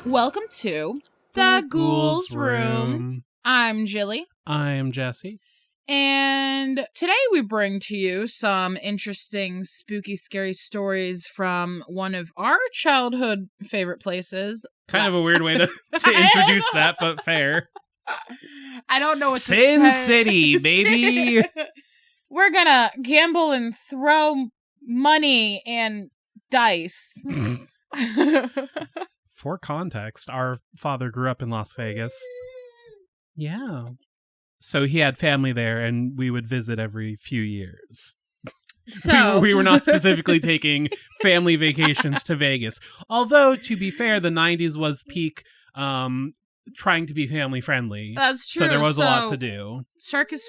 Welcome to The Ghouls Room. I'm Jilly. I'm Jessy. And today we bring to you some interesting, spooky, scary stories from one of our childhood favorite places. Kind of a weird way to introduce that, but fair. I don't know what Sin to say. City, baby! We're gonna gamble and throw money and dice. For context, our father grew up in Las Vegas. Yeah. So he had family there, and we would visit every few years. So we were not specifically taking family vacations to Vegas. Although, to be fair, the 90s was peak trying to be family friendly. That's true. So there was a lot to do. Circus.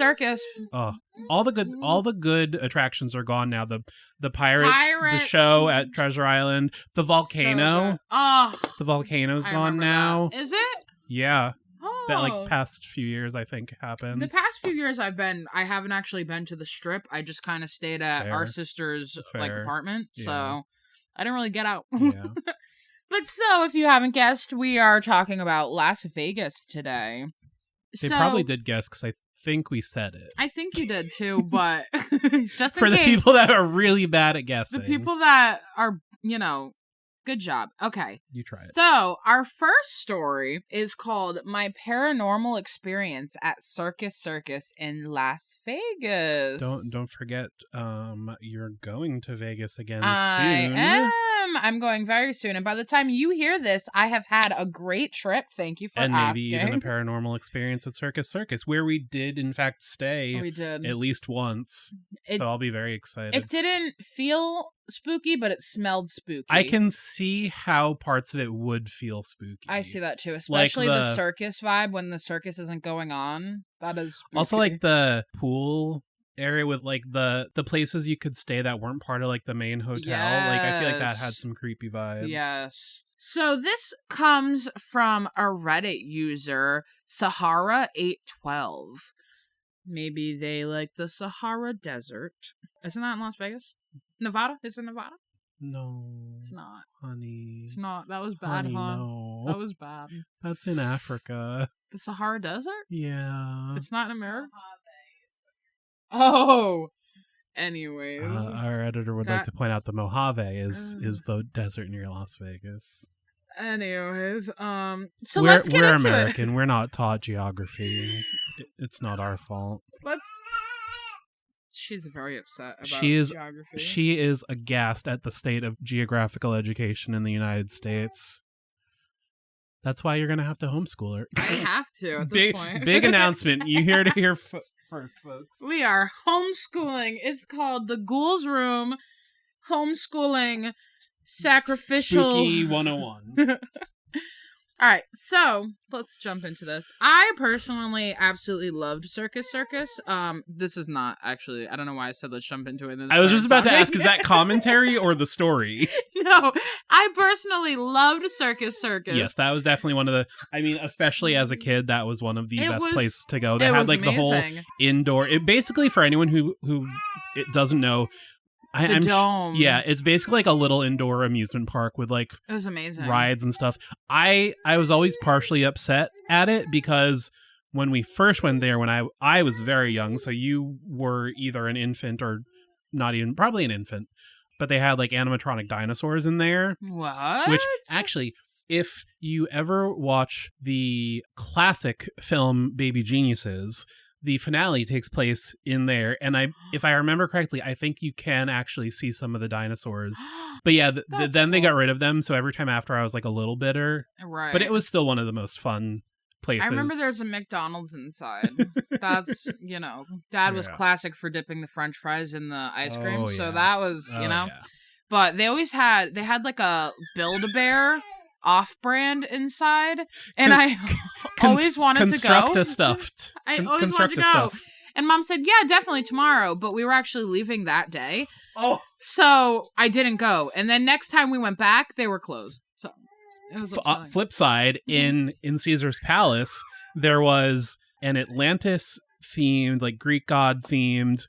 Oh, all the good attractions are gone now. The Pirates, the show at Treasure Island, the volcano. So the volcano's gone now. That. Is it? Yeah. Oh. That past few years I think happened. The past few years I haven't actually been to the Strip. I just kind of stayed at our sister's apartment. Yeah. So I didn't really get out. Yeah. But so, if you haven't guessed, we are talking about Las Vegas today. They probably did guess because I think we said it. I think you did too, but just for the people that are really bad at guessing. The people that are, good job. Okay. You try it. So, our first story is called My Paranormal Experience at Circus in Las Vegas. Don't forget, you're going to Vegas again soon. I am. I'm going very soon. And by the time you hear this, I have had a great trip. Thank you for asking. And maybe even a paranormal experience at Circus, where we did, in fact, stay at least once. So I'll be very excited. It didn't feel spooky, but it smelled spooky. I can see how parts of it would feel spooky. I see that too, especially the circus vibe when the circus isn't going on. That is spooky. Also the pool area with the places you could stay that weren't part of the main hotel. Yes. I feel like that had some creepy vibes. Yes. So this comes from a Reddit user, Sahara812. Maybe they like the Sahara Desert. Isn't that in Las Vegas? Nevada? It's in Nevada? No. It's not. Honey. It's not. That was bad, huh? No. That was bad. That's in Africa. The Sahara Desert? Yeah. It's not in America? Oh! Anyways. Our editor would like to point out the Mojave is the desert near Las Vegas. Anyways, so we're let's get into American. it. We're not taught geography. It's not our fault. She's very upset about geography. She is aghast at the state of geographical education in the United States. That's why you're going to have to homeschool her. I have to at this point. Big announcement. You hear to hear first, folks. We are homeschooling. It's called The Ghouls Room Homeschooling Sacrificial... Spooky 101. All right, so let's jump into this. I personally absolutely loved Circus. This is not actually, I don't know why I said let's jump into it. I was just about to ask, is that commentary or the story? No, I personally loved Circus. Yes, that was definitely one of the, especially as a kid, that was one of the best places to go. They had amazing. The whole indoor, basically for anyone who it doesn't know, the dome. Yeah, it's basically a little indoor amusement park with it was amazing rides and stuff. I was always partially upset at it because when we first went there, when I was very young, so you were either an infant or not even, probably an infant, but they had animatronic dinosaurs in there. What? Which actually, if you ever watch the classic film Baby Geniuses, the finale takes place in there, and if I remember correctly, I think you can actually see some of the dinosaurs. But yeah, then they got rid of them, so every time after I was a little bitter. Right. But it was still one of the most fun places. I remember there's a McDonald's inside. That's, Dad was classic for dipping the French fries in the ice cream, so that was, Yeah. But they had a Build-A-Bear off-brand inside, and I always wanted to go. Construct a stuffed. I always wanted to go. And Mom said, yeah, definitely tomorrow, but we were actually leaving that day. Oh. So I didn't go. And then next time we went back, they were closed. So it was flip side, in Caesar's Palace, there was an Atlantis-themed, Greek god-themed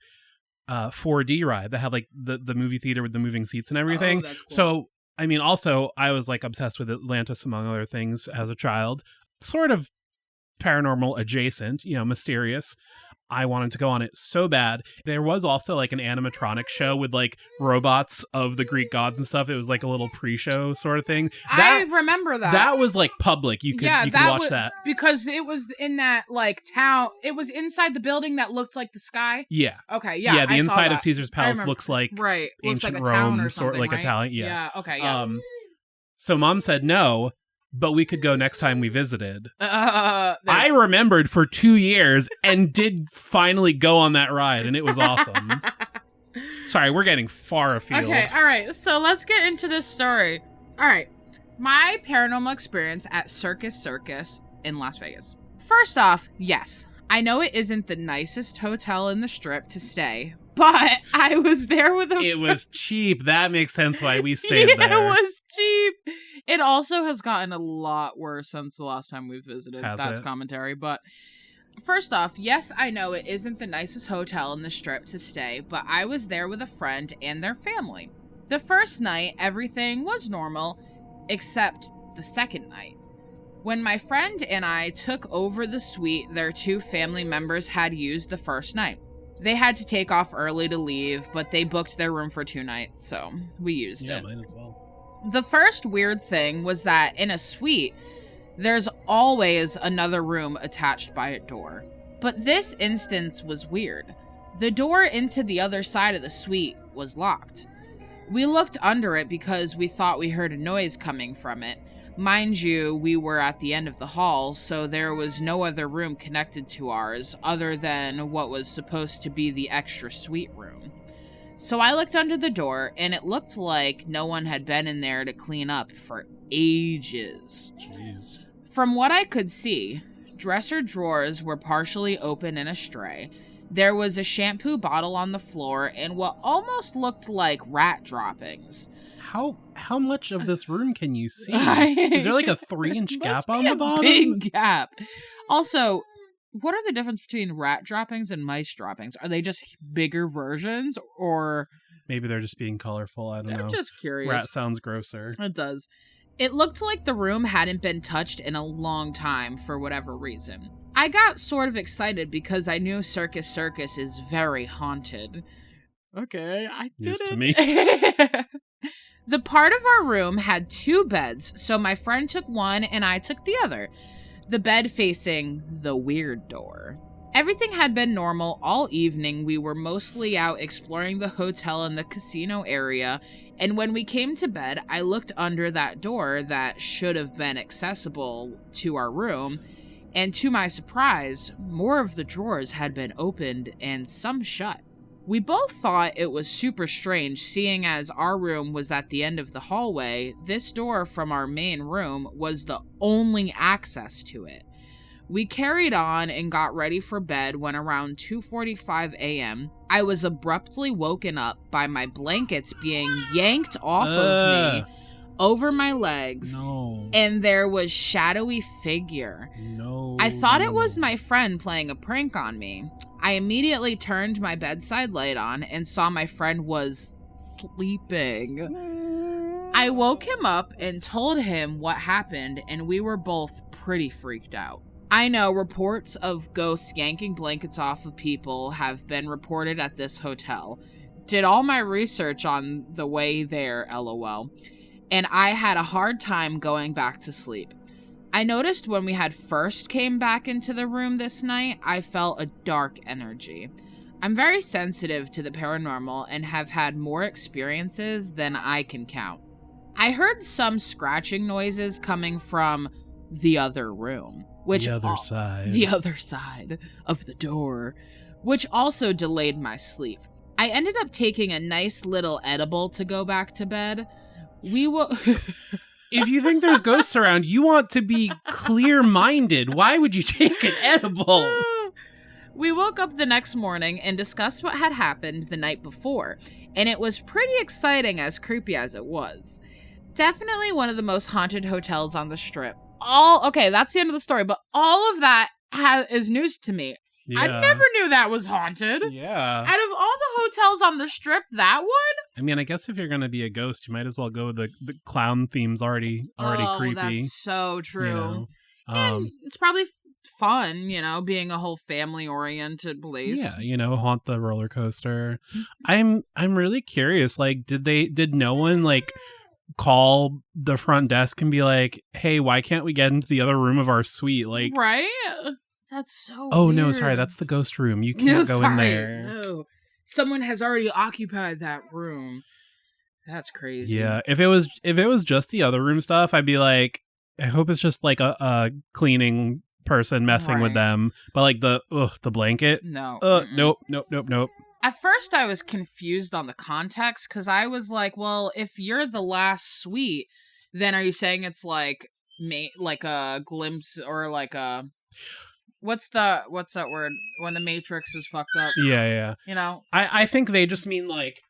4D ride that had, the movie theater with the moving seats and everything. Oh, that's cool. So I mean, also, I was like obsessed with Atlantis, among other things, as a child. Sort of paranormal adjacent, mysterious. I wanted to go on it so bad. There was also like an animatronic show with like robots of the Greek gods and stuff. It was like a little pre-show sort of thing. I remember that. That was like public. You could watch that. Because it was in that like town. It was inside the building that looked like the sky. Yeah. Okay, yeah. Yeah, the inside of Caesar's Palace looks like ancient looks like a Rome, town or something, like right? Italian. Yeah. Yeah, okay, yeah. So Mom said no, but we could go next time we visited. I remembered for 2 years and did finally go on that ride, and it was awesome. Sorry, we're getting far afield. Okay, all right. So let's get into this story. All right. My paranormal experience at Circus in Las Vegas. First off, yes, I know it isn't the nicest hotel in the Strip to stay, but I was there with It was cheap. That makes sense why we stayed there. It was cheap. It also has gotten a lot worse since the last time we visited. That's commentary. But first off, yes, I know it isn't the nicest hotel in the Strip to stay, but I was there with a friend and their family. The first night, everything was normal, except the second night. When my friend and I took over the suite their 2 family members had used the first night. They had to take off early to leave, but they booked their room for 2 nights, so we used it. Yeah, mine as well. The first weird thing was that in a suite, there's always another room attached by a door. But this instance was weird. The door into the other side of the suite was locked. We looked under it because we thought we heard a noise coming from it. Mind you, we were at the end of the hall, so there was no other room connected to ours other than what was supposed to be the extra suite room. So I looked under the door, and it looked like no one had been in there to clean up for ages. Jeez. From what I could see, dresser drawers were partially open and astray. There was a shampoo bottle on the floor and what almost looked like rat droppings. How much of this room can you see? Is there like a 3-inch gap on the bottom? Big gap. Also, what are the difference between rat droppings and mice droppings? Are they just bigger versions, or maybe they're just being colorful? I don't know. I'm just curious. Rat sounds grosser. It does. It looked like the room hadn't been touched in a long time for whatever reason. I got sort of excited because I knew Circus is very haunted. Okay, I did News it. to me. The part of our room had 2 beds, so my friend took one and I took the other. The bed facing the weird door. Everything had been normal all evening. We were mostly out exploring the hotel and the casino area, and when we came to bed, I looked under that door that should have been accessible to our room, and to my surprise, more of the drawers had been opened and some shut. We both thought it was super strange, seeing as our room was at the end of the hallway. This door from our main room was the only access to it. We carried on and got ready for bed when around 2:45 a.m., I was abruptly woken up by my blankets being yanked off of me over my legs, and there was shadowy figure. I thought it was my friend playing a prank on me. I immediately turned my bedside light on and saw my friend was sleeping. I woke him up and told him what happened, and we were both pretty freaked out. I know reports of ghosts yanking blankets off of people have been reported at this hotel. Did all my research on the way there, LOL. And I had a hard time going back to sleep. I noticed when we had first came back into the room this night, I felt a dark energy. I'm very sensitive to the paranormal and have had more experiences than I can count. I heard some scratching noises coming from the other room. The other side of the door, which also delayed my sleep. I ended up taking a nice little edible to go back to bed. If you think there's ghosts around, you want to be clear-minded. Why would you take an edible? We woke up the next morning and discussed what had happened the night before, and it was pretty exciting, as creepy as it was. Definitely one of the most haunted hotels on the Strip. Okay, that's the end of the story, but all of that is news to me. Yeah. I never knew that was haunted. Yeah. Out of all the hotels on the Strip that would? I mean, I guess if you're going to be a ghost, you might as well go with the clown theme's already creepy. That's so true. You know? And it's probably fun, being a whole family-oriented place. Yeah, haunt the roller coaster. I'm really curious. Like, did no one like call the front desk and be like, "Hey, why can't we get into the other room of our suite?" Like, right? That's so. Oh weird. No, sorry, that's the ghost room. You can't go in there. No, someone has already occupied that room. That's crazy. Yeah, if it was just the other room stuff, I'd be like, I hope it's just like a cleaning person messing with them. But like the blanket, no, nope. At first, I was confused on the context because I was like, well, if you're the last suite, then are you saying it's like a glimpse or like a what's that word when the Matrix is fucked up? Yeah. I think they just mean like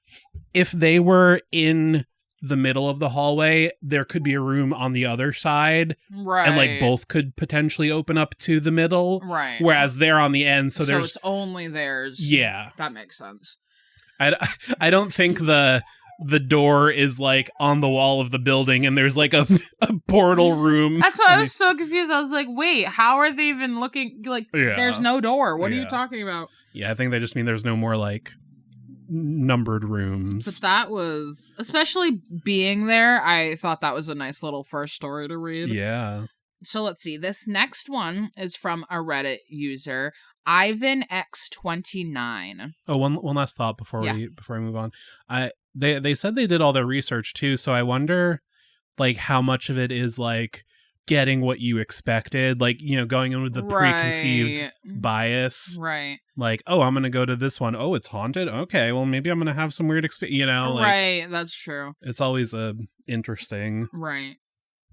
if they were in the middle of the hallway, there could be a room on the other side, right? And like both could potentially open up to the middle, right? Whereas they're on the end, so there's it's only theirs. Yeah, that makes sense. I don't think the door is like on the wall of the building and there's like a portal room. That's why I was so confused. I was like, wait, how are they even looking? Like, there's no door. What are you talking about? Yeah, I think they just mean there's no more like numbered rooms. But that was, especially being there, I thought that was a nice little first story to read. Yeah. So let's see. This next one is from a Reddit user, IvanX29. Oh, one last thought before we move on. They said they did all their research too, so I wonder like how much of it is like getting what you expected, like, going in with the preconceived bias. Right. Like, oh, I'm going to go to this one. Oh, it's haunted. Okay, well, maybe I'm going to have some weird experience, like, right, that's true. It's always interesting. Right.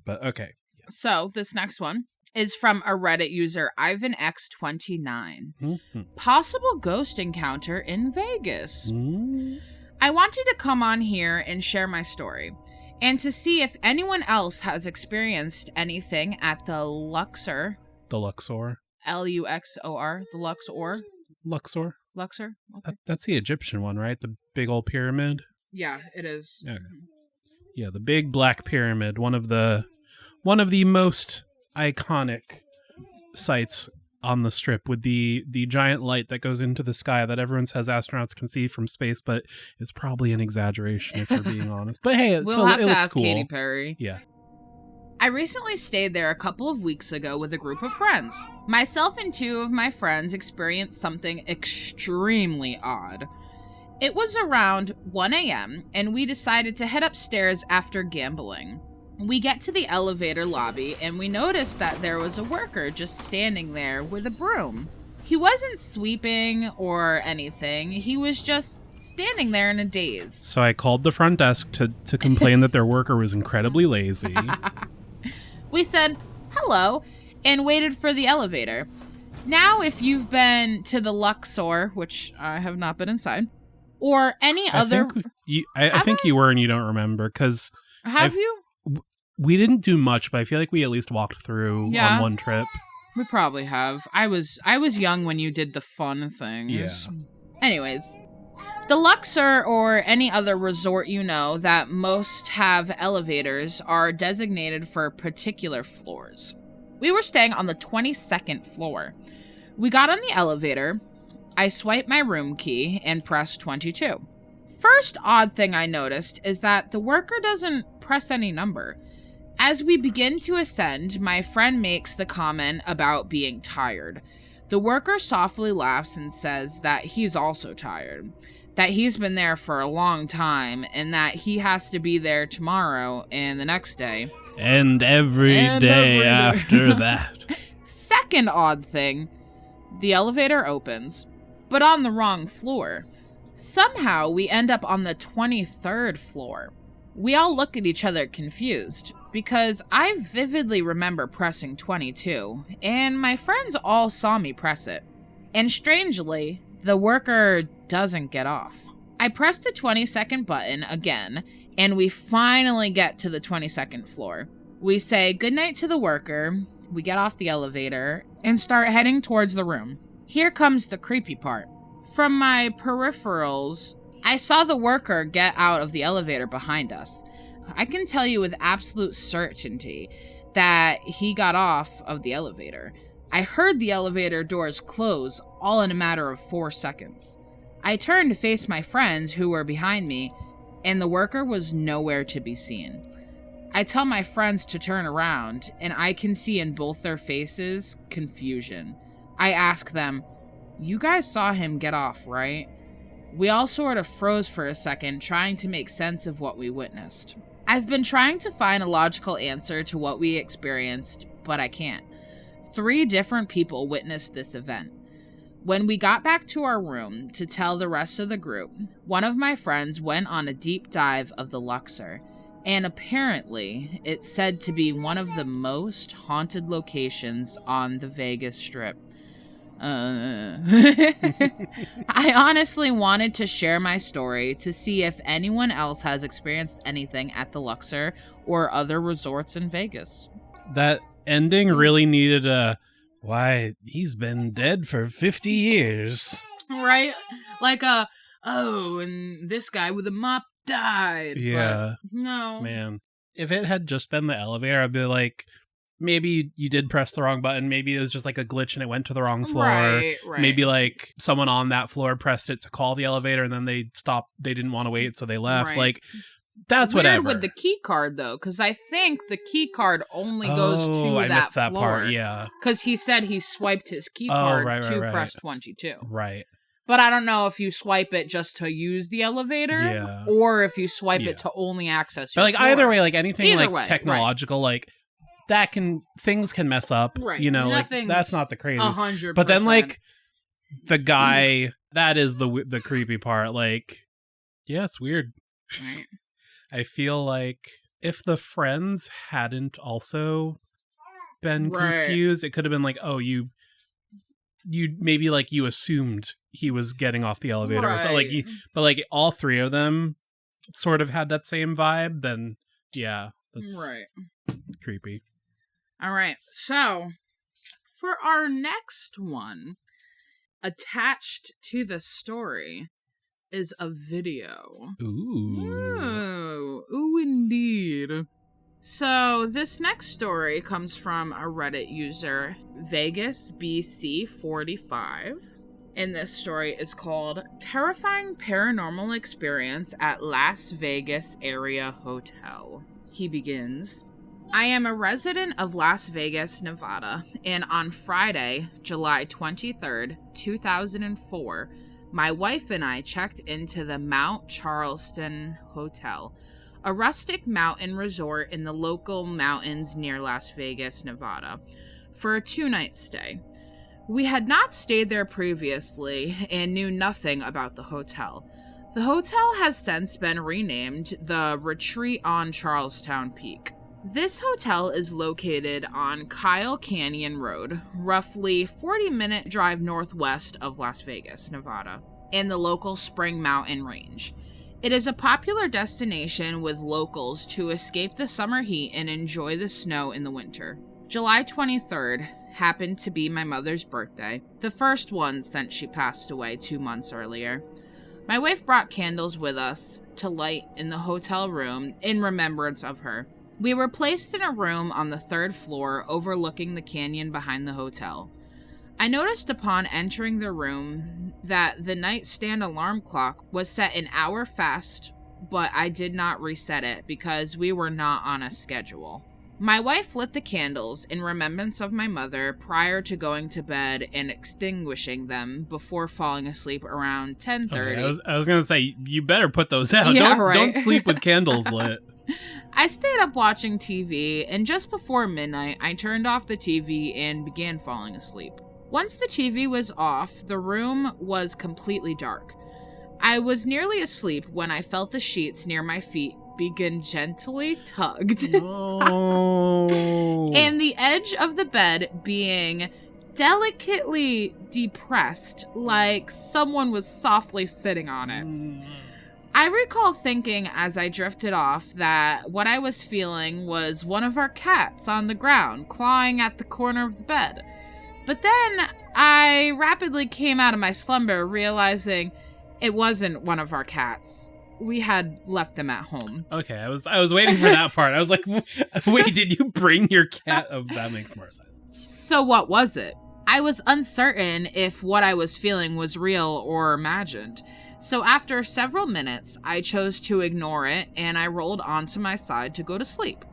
But okay. So, this next one is from a Reddit user, IvanX29. Mm-hmm. Possible ghost encounter in Vegas. Mm-hmm. I wanted to come on here and share my story, and to see if anyone else has experienced anything at the Luxor. The Luxor. Luxor. The Luxor. Luxor. Luxor. Okay. That's the Egyptian one, right? The big old pyramid. Yeah, it is. Okay. Yeah, the big black pyramid. One of the most iconic sites on the Strip, with the giant light that goes into the sky that everyone says astronauts can see from space, but it's probably an exaggeration if we're being honest. But hey, it we'll have to looks ask cool. Katy Perry. Yeah. I recently stayed there a couple of weeks ago with a group of friends. Myself and two of my friends experienced something extremely odd. It was around 1 a.m., and we decided to head upstairs after gambling. We get to the elevator lobby, and we noticed that there was a worker just standing there with a broom. He wasn't sweeping or anything. He was just standing there in a daze. So I called the front desk to complain that their worker was incredibly lazy. We said, hello, and waited for the elevator. Now, if you've been to the Luxor, which I have not been inside, or any other... I think you were and you don't remember, because... Have you? We didn't do much, but I feel like we at least walked through on one trip. We probably have. I was young when you did the fun things. Yeah. Anyways, the Luxor or any other resort that most have elevators are designated for particular floors. We were staying on the 22nd floor. We got on the elevator. I swiped my room key and pressed 22. First odd thing I noticed is that the worker doesn't press any number. As we begin to ascend, my friend makes the comment about being tired. The worker softly laughs and says that he's also tired, that he's been there for a long time, and that he has to be there tomorrow and the next day. And every day after that. Second odd thing, the elevator opens, but on the wrong floor. Somehow we end up on the 23rd floor. We all look at each other confused, because I vividly remember pressing 22, and my friends all saw me press it. And strangely, the worker doesn't get off. I press the 22nd button again, and we finally get to the 22nd floor. We say goodnight to the worker, we get off the elevator, and start heading towards the room. Here comes the creepy part. From my peripherals, I saw the worker get out of the elevator behind us. I can tell you with absolute certainty that he got off of the elevator. I heard the elevator doors close all in a matter of 4 seconds. I turned to face my friends who were behind me, and the worker was nowhere to be seen. I tell my friends to turn around, and I can see in both their faces confusion. I ask them, "You guys saw him get off, right?" We all sort of froze for a second, trying to make sense of what we witnessed. I've been trying to find a logical answer to what we experienced, but I can't. 3 different people witnessed this event. When we got back to our room to tell the rest of the group, one of my friends went on a deep dive of the Luxor, and apparently it's said to be one of the most haunted locations on the Vegas Strip. I honestly wanted to share my story to see if anyone else has experienced anything at the Luxor or other resorts in Vegas. That ending really needed a, why, he's been dead for 50 years. Right? Like and this guy with a mop died. Yeah. But no. Man. If it had just been the elevator, I'd be like, maybe you did press the wrong button. Maybe it was just like a glitch and it went to the wrong floor. Right. Maybe like someone on that floor pressed it to call the elevator and then they stopped. They didn't want to wait, so they left. Right. Like, that's Weird whatever. with the key card, though, because I think the key card only goes to I that missed that floor. part, yeah. Because he said he swiped his key card to press 22. Right. But I don't know if you swipe it just to use the elevator, or if you swipe it to only access your But like floor. either way, like anything Either like way, technological, like things can mess up. Right. You know, like Nothing's that's not the craziest. 100%. But then like the guy, that is the creepy part. Like, yeah, it's weird. Right. I feel like if the friends hadn't also been confused, it could have been like, oh, you maybe like you assumed he was getting off the elevator. Right. So like, but like all 3 of them sort of had that same vibe. Then yeah, that's creepy. All right. So for our next one, attached to the story is a video. Ooh, indeed. So this next story comes from a Reddit user, Vegas BC 45. And this story is called Terrifying Paranormal Experience at Las Vegas Area Hotel. He begins, I am a resident of Las Vegas, Nevada, and on Friday, July 23rd, 2004, my wife and I checked into the Mount Charleston Hotel, a rustic mountain resort in the local mountains near Las Vegas, Nevada, for a 2-night stay. We had not stayed there previously and knew nothing about the hotel. The hotel has since been renamed the Retreat on Charlestown Peak. This hotel is located on Kyle Canyon Road, roughly 40-minute drive northwest of Las Vegas, Nevada, in the local Spring Mountain Range. It is a popular destination with locals to escape the summer heat and enjoy the snow in the winter. July 23rd happened to be my mother's birthday, the first one since she passed away 2 months earlier. My wife brought candles with us to light in the hotel room in remembrance of her. We were placed in a room on the 3rd floor overlooking the canyon behind the hotel. I noticed upon entering the room that the nightstand alarm clock was set an hour fast, but I did not reset it because we were not on a schedule. My wife lit the candles in remembrance of my mother prior to going to bed and extinguishing them before falling asleep around 10:30. Okay, I was going to say, you better put those out. Yeah, don't sleep with candles lit. I stayed up watching TV, and just before midnight, I turned off the TV and began falling asleep. Once the TV was off, the room was completely dark. I was nearly asleep when I felt the sheets near my feet begin gently tugged. No. And the edge of the bed being delicately depressed, like someone was softly sitting on it. I recall thinking as I drifted off that what I was feeling was one of our cats on the ground, clawing at the corner of the bed. But then I rapidly came out of my slumber, realizing it wasn't one of our cats. We had left them at home. Okay, I was waiting for that part. I was like, wait, did you bring your cat? Oh, that makes more sense. So what was it? I was uncertain if what I was feeling was real or imagined. So after several minutes, I chose to ignore it and I rolled onto my side to go to sleep.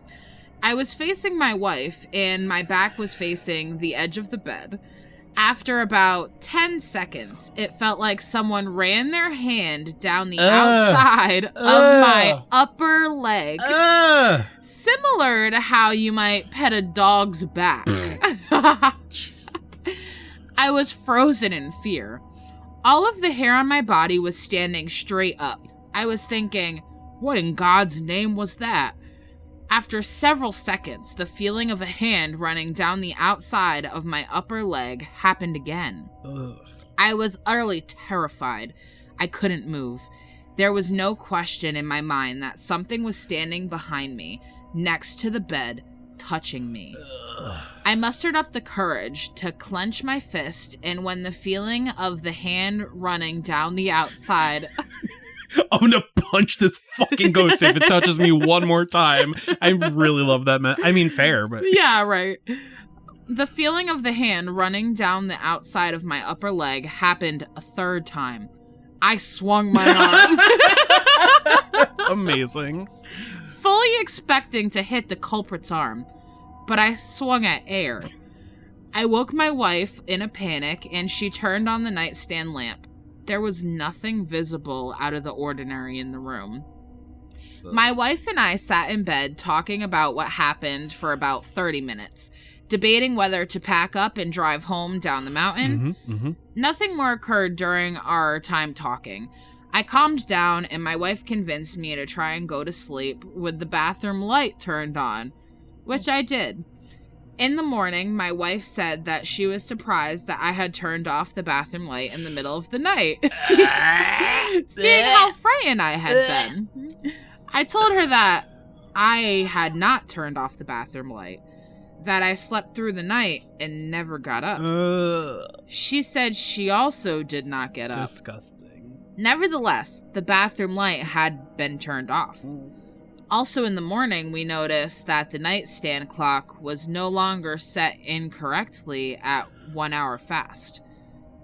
I was facing my wife and my back was facing the edge of the bed. After about 10 seconds, it felt like someone ran their hand down the outside of my upper leg, similar to how you might pet a dog's back. I was frozen in fear. All of the hair on my body was standing straight up. I was thinking, what in God's name was that? After several seconds, the feeling of a hand running down the outside of my upper leg happened again. Ugh. I was utterly terrified. I couldn't move. There was no question in my mind that something was standing behind me, next to the bed, touching me. Ugh. I mustered up the courage to clench my fist, and when the feeling of the hand running down the outside... I'm gonna punch this fucking ghost if it touches me one more time. I really love that, man. I mean, fair, but... Yeah, right. The feeling of the hand running down the outside of my upper leg happened a third time. I swung my arm. Amazing. Fully expecting to hit the culprit's arm, but I swung at air. I woke my wife in a panic, and she turned on the nightstand lamp. There was nothing visible out of the ordinary in the room. My wife and I sat in bed talking about what happened for about 30 minutes, debating whether to pack up and drive home down the mountain. Nothing more occurred during our time talking. I calmed down, and my wife convinced me to try and go to sleep with the bathroom light turned on, which I did. In the morning, my wife said that she was surprised that I had turned off the bathroom light in the middle of the night, seeing how frightened I had been. I told her that I had not turned off the bathroom light, that I slept through the night and never got up. She said she also did not get up. Disgusting. Nevertheless, the bathroom light had been turned off. Also in the morning, we noticed that the nightstand clock was no longer set incorrectly at 1 hour fast.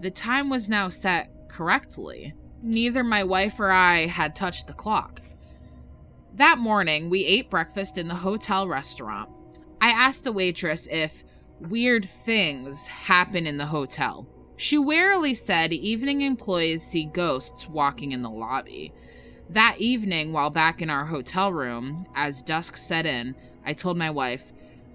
The time was now set correctly. Neither my wife or I had touched the clock. That morning, we ate breakfast in the hotel restaurant. I asked the waitress if weird things happen in the hotel. She warily said evening employees see ghosts walking in the lobby. That evening, while back in our hotel room, as dusk set in, I told my wife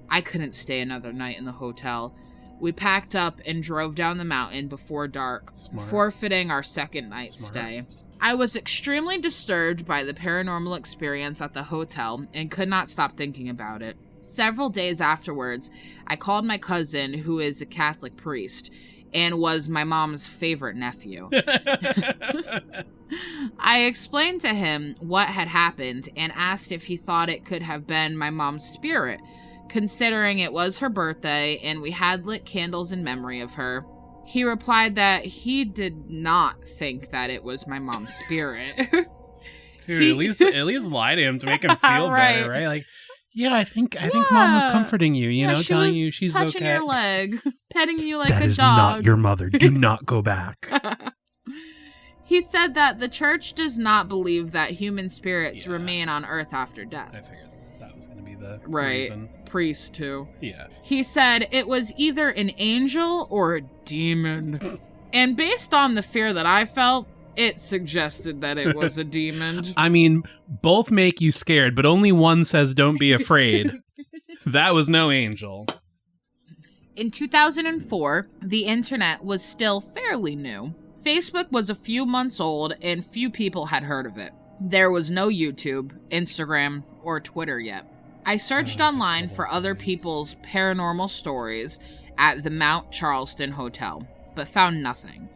I couldn't stay another night in the hotel. We packed up and drove down the mountain before dark, forfeiting our second night stay. I was extremely disturbed by the paranormal experience at the hotel and could not stop thinking about it. Several days afterwards, I called my cousin, who is a Catholic priest, and was my mom's favorite nephew. I explained to him what had happened and asked if he thought it could have been my mom's spirit, considering it was her birthday and we had lit candles in memory of her. He replied that he did not think that it was my mom's spirit. Dude, at least lie to him to make him feel better, right? Like, yeah, I think Mom was comforting you, you know, telling you she's okay. Touching your leg, petting you like a dog. That is not your mother. Do not go back. He said that the church does not believe that human spirits remain on Earth after death. I figured that was going to be the reason. Priest, too. Yeah. He said it was either an angel or a demon. And based on the fear that I felt, it suggested that it was a demon. I mean, both make you scared, but only one says don't be afraid. That was no angel. In 2004, the internet was still fairly new. Facebook was a few months old and few people had heard of it. There was no YouTube, Instagram, or Twitter yet. I searched online for other people's paranormal stories at the Mount Charleston Hotel, but found nothing.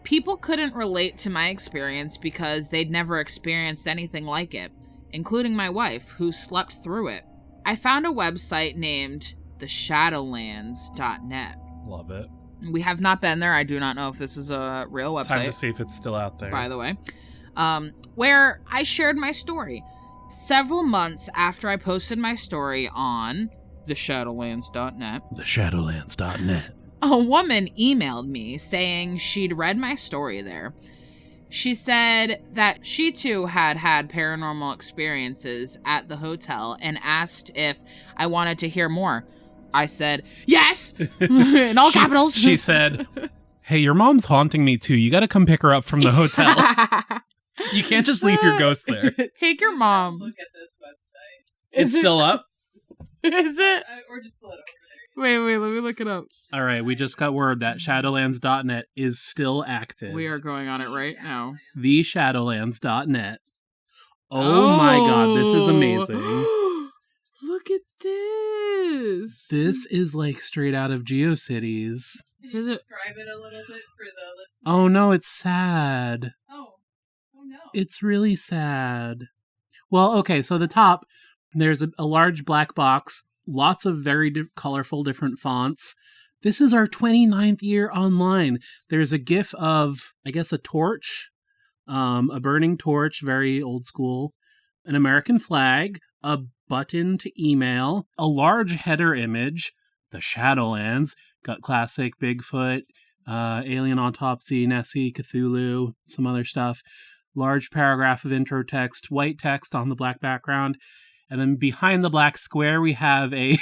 People couldn't relate to my experience because they'd never experienced anything like it, including my wife, who slept through it. I found a website named theshadowlands.net. Love it. We have not been there. I do not know if this is a real website. Time to see if it's still out there. By the way. Where I shared my story. Several months after I posted my story on theshadowlands.net. Theshadowlands.net. A woman emailed me saying she'd read my story there. She said that she too had paranormal experiences at the hotel and asked if I wanted to hear more. I said, yes! In all capitals. She said, hey, your mom's haunting me too. You gotta come pick her up from the hotel. You can't just leave your ghost there. Take your mom. Look at this website. It's still up? Is it? Or just pull it over there. Wait, let me look it up. All right, we just got word that Shadowlands.net is still active. We are going on it right now. TheShadowlands.net. Oh my god, this is amazing. Look at this. This is like straight out of GeoCities. Can you describe it a little bit for the listeners? Oh no, it's sad. Oh no. It's really sad. Well, okay, so the top, there's a large black box, lots of very colorful different fonts. This is our 29th year online. There's a GIF of, I guess, a torch, a burning torch, very old school, an American flag, a button to email, a large header image, the Shadowlands, got classic Bigfoot, alien autopsy, Nessie, Cthulhu, some other stuff, large paragraph of intro text, white text on the black background, and then behind the black square we have a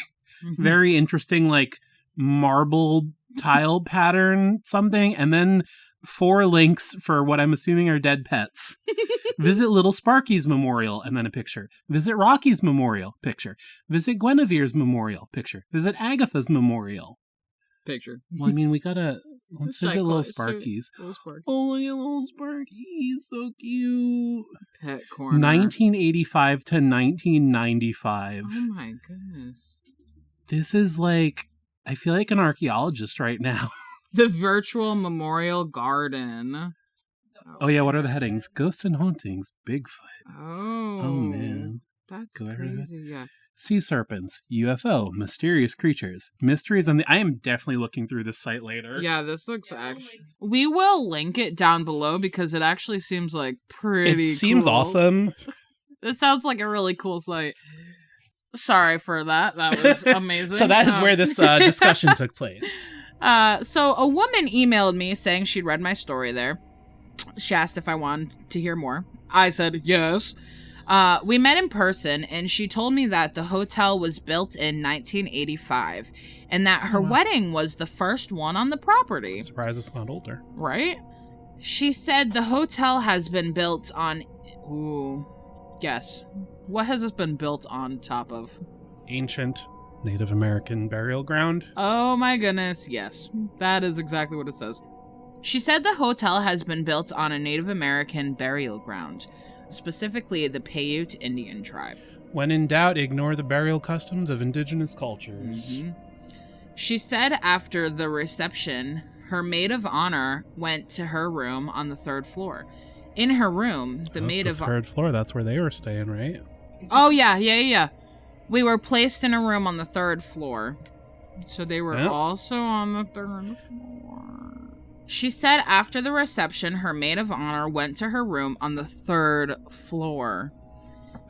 very interesting, like, marble tile pattern something, and then 4 links for what I'm assuming are dead pets. Visit Little Sparky's memorial, and then a picture. Visit Rocky's memorial, picture. Visit Guinevere's memorial, picture. Visit Agatha's memorial. Picture. Well, I mean, let's visit Little Sparky's. Little Sparky. Oh, look at Little Sparky. He's so cute. Pet corner. 1985 to 1995. Oh my goodness. This is like, I feel like an archaeologist right now. The virtual memorial garden. Oh yeah, what are the headings? Ghosts and hauntings, Bigfoot. Oh man. That's Go crazy, yeah. Sea serpents, UFO, mysterious creatures, mysteries on the... I am definitely looking through this site later. Yeah, this looks actually... We will link it down below because it actually seems like pretty It seems cool. awesome. This sounds like a really cool site. Sorry for that. That was amazing. So that is where this discussion took place. So a woman emailed me saying she'd read my story there. She asked if I wanted to hear more. I said yes. We met in person, and she told me that the hotel was built in 1985, and that her wedding was the first one on the property. I'm surprised it's not older. Right? She said the hotel has been built on... Ooh. Guess. What has this been built on top of? Ancient Native American burial ground. Oh my goodness, yes. That is exactly what it says. She said the hotel has been built on a Native American burial ground, specifically the Paiute Indian tribe. When in doubt, ignore the burial customs of indigenous cultures. Mm-hmm. She said after the reception, her maid of honor went to her room on the 3rd floor. In her room, the maid of honor... 3rd floor, that's where they were staying, right? Oh, yeah. We were placed in a room on the 3rd floor. So they were also on the 3rd floor. She said after the reception, her maid of honor went to her room on the 3rd floor.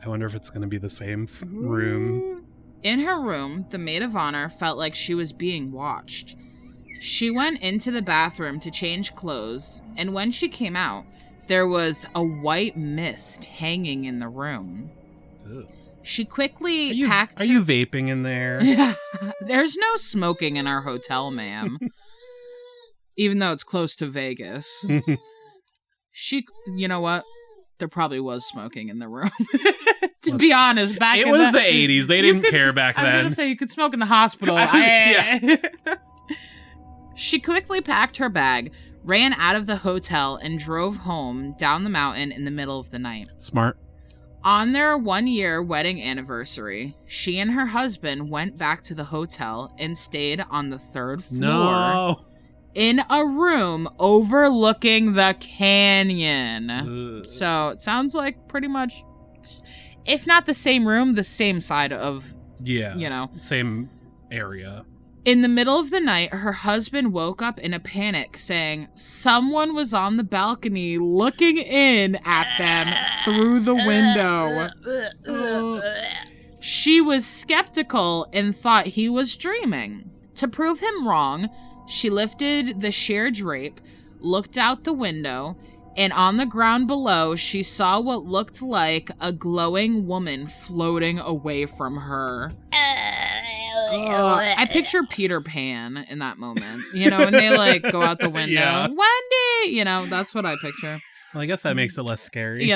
I wonder if it's going to be the same room. In her room, the maid of honor felt like she was being watched. She went into the bathroom to change clothes, and when she came out, there was a white mist hanging in the room. Ugh. She quickly packed... Are you vaping in there? Yeah. There's no smoking in our hotel, ma'am. Even though it's close to Vegas. You know what? There probably was smoking in the room. To be honest, back in the 80s. They didn't care back then. I was going to say, you could smoke in the hospital. She quickly packed her bag, ran out of the hotel, and drove home down the mountain in the middle of the night. Smart. On their 1-year wedding anniversary, she and her husband went back to the hotel and stayed on the 3rd floor. No. In a room overlooking the canyon. Ugh. So it sounds like pretty much, if not the same room, the same side of, same area. In the middle of the night, her husband woke up in a panic, saying someone was on the balcony looking in at them through the window. She was skeptical and thought he was dreaming. To prove him wrong, she lifted the sheer drape, looked out the window, and on the ground below, she saw what looked like a glowing woman floating away from her. I picture Peter Pan in that moment, and they like go out the window. Yeah. Wendy, that's what I picture. Well, I guess that makes it less scary.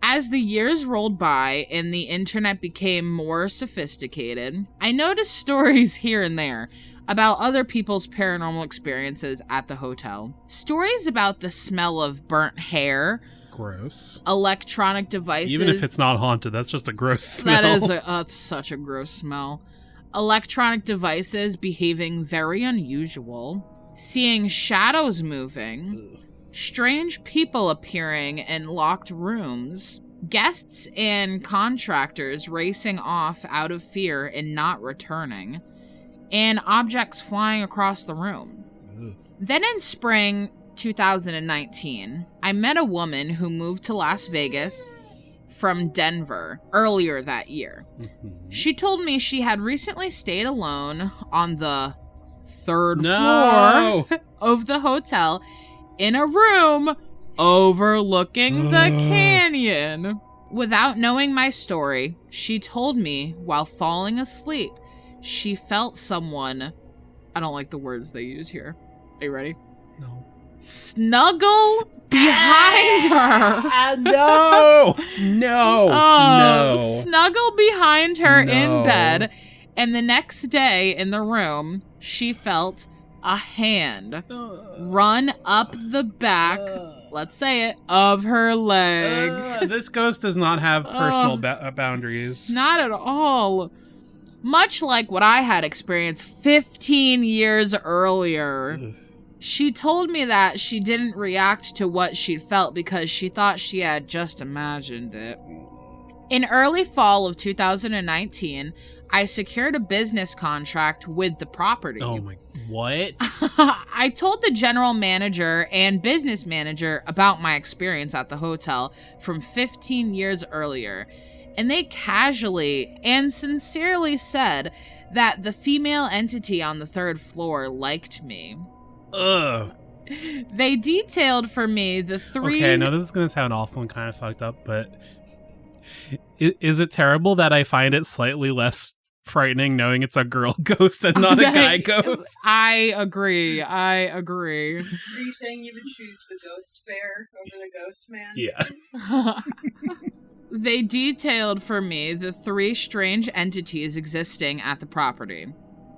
As the years rolled by and the internet became more sophisticated, I noticed stories here and there about other people's paranormal experiences at the hotel. Stories about the smell of burnt hair. Gross. Electronic devices. Even if it's not haunted, that's just a gross smell. That's such a gross smell. Electronic devices behaving very unusual. Seeing shadows moving. Strange people appearing in locked rooms. Guests and contractors racing off out of fear and not returning. And objects flying across the room. Then in spring 2019, I met a woman who moved to Las Vegas from Denver earlier that year. She told me she had recently stayed alone on the third floor of the hotel in a room overlooking the canyon. Without knowing my story, she told me while falling asleep, she felt someone, I don't like the words they use here. Are you ready? No. Snuggle behind her. No. Snuggle behind her in bed. And the next day in the room, she felt a hand run up the back, let's say it, of her leg. This ghost does not have personal boundaries. Not at all. Much like what I had experienced 15 years earlier. She told me that she didn't react to what she'd felt because she thought she had just imagined it. In early fall of 2019, I secured a business contract with the property. Oh my, what? I told the general manager and business manager about my experience at the hotel from 15 years earlier, and they casually and sincerely said that the female entity on the third floor liked me. Ugh. They detailed for me the three... Okay, I know this is going to sound awful and kind of fucked up, but is it terrible that I find it slightly less frightening knowing it's a girl ghost and not a guy ghost? I agree. Are you saying you would choose the ghost bear over the ghost man? Yeah. They detailed for me the three strange entities existing at the property.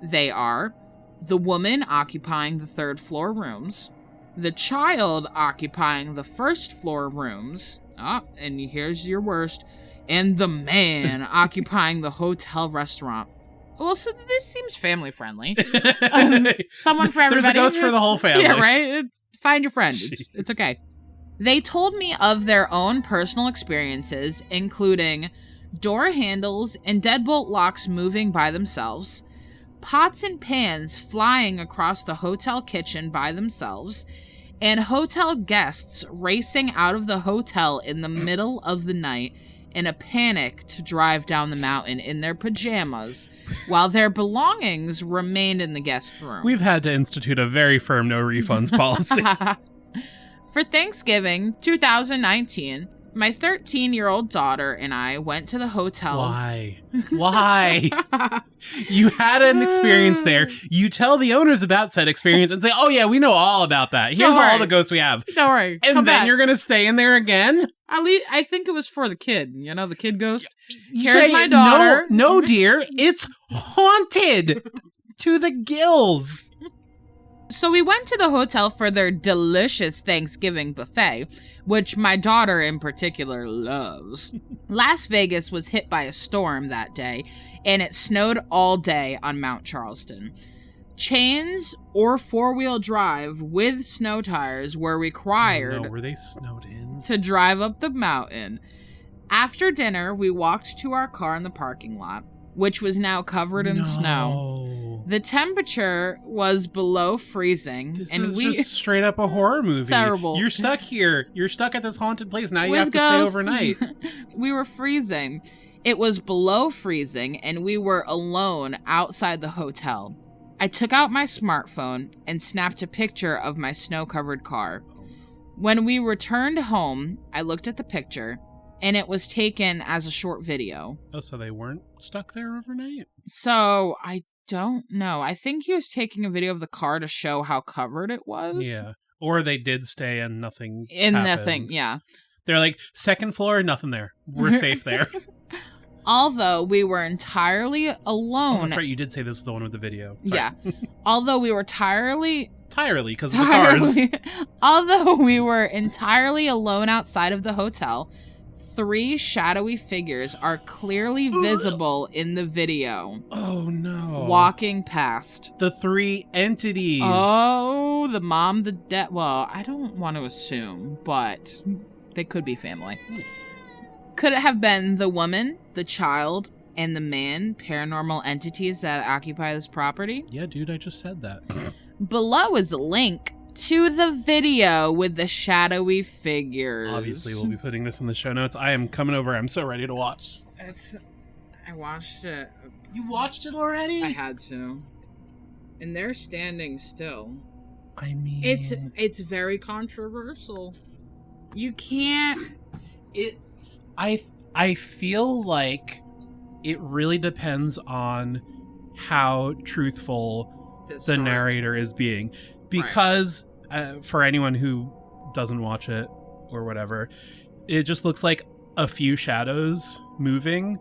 They are the woman occupying the third floor rooms, the child occupying the first floor rooms, and here's your worst, and the man occupying the hotel restaurant. Well, so this seems family friendly. Someone for everybody. There's a ghost for the whole family. Yeah, right? Find your friend. It's okay. They told me of their own personal experiences, including door handles and deadbolt locks moving by themselves, pots and pans flying across the hotel kitchen by themselves, and hotel guests racing out of the hotel in the middle of the night in a panic to drive down the mountain in their pajamas while their belongings remained in the guest room. We've had to institute a very firm no refunds policy. For Thanksgiving 2019, my 13-year-old daughter and I went to the hotel. Why? You had an experience there. You tell the owners about said experience and say, oh yeah, we know all about that. Here's all the ghosts we have. Don't worry. And Come then back. you're going to stay in there again? I think it was for the kid. The kid ghost. You Here's my daughter. No, dear. It's haunted to the gills. So we went to the hotel for their delicious Thanksgiving buffet, which my daughter in particular loves. Las Vegas was hit by a storm that day, and it snowed all day on Mount Charleston. Chains or four-wheel drive with snow tires were required were they snowed in? to drive up the mountain. After dinner, we walked to our car in the parking lot, which was now covered in snow. The temperature was below freezing. This and is we just straight up a horror movie. Terrible. You're stuck here. You're stuck at this haunted place. Now you with have to ghosts. stay overnight. We were freezing. It was below freezing, and we were alone outside the hotel. I took out my smartphone and snapped a picture of my snow-covered car. When we returned home, I looked at the picture, and it was taken as a short video. Oh, so they weren't stuck there overnight? So, I don't know. I think he was taking a video of the car to show how covered it was. Yeah. Or they did stay and nothing Nothing, yeah. They're like, second floor, nothing there. We're safe there. Although we were entirely alone. Oh, that's right. You did say this is the one with the video. Sorry. Yeah. Although we were entirely, because of the cars. although we were entirely alone outside of the hotel, 3 shadowy figures are clearly visible in the video. Oh, no. Walking past. The 3 entities. Oh, the mom, the dad. Well, I don't want to assume, but they could be family. Could it have been the woman, the child, and the man, paranormal entities that occupy this property? Yeah, dude, I just said that. Below is a link to the video with the shadowy figures. Obviously, we'll be putting this in the show notes. I am coming over. I'm so ready to watch. I watched it. You watched it already? I had to. And they're standing still. I mean... It's very controversial. You can't... I feel like it really depends on how truthful the narrator is being. Because, for anyone who doesn't watch it or whatever, it just looks like a few shadows moving.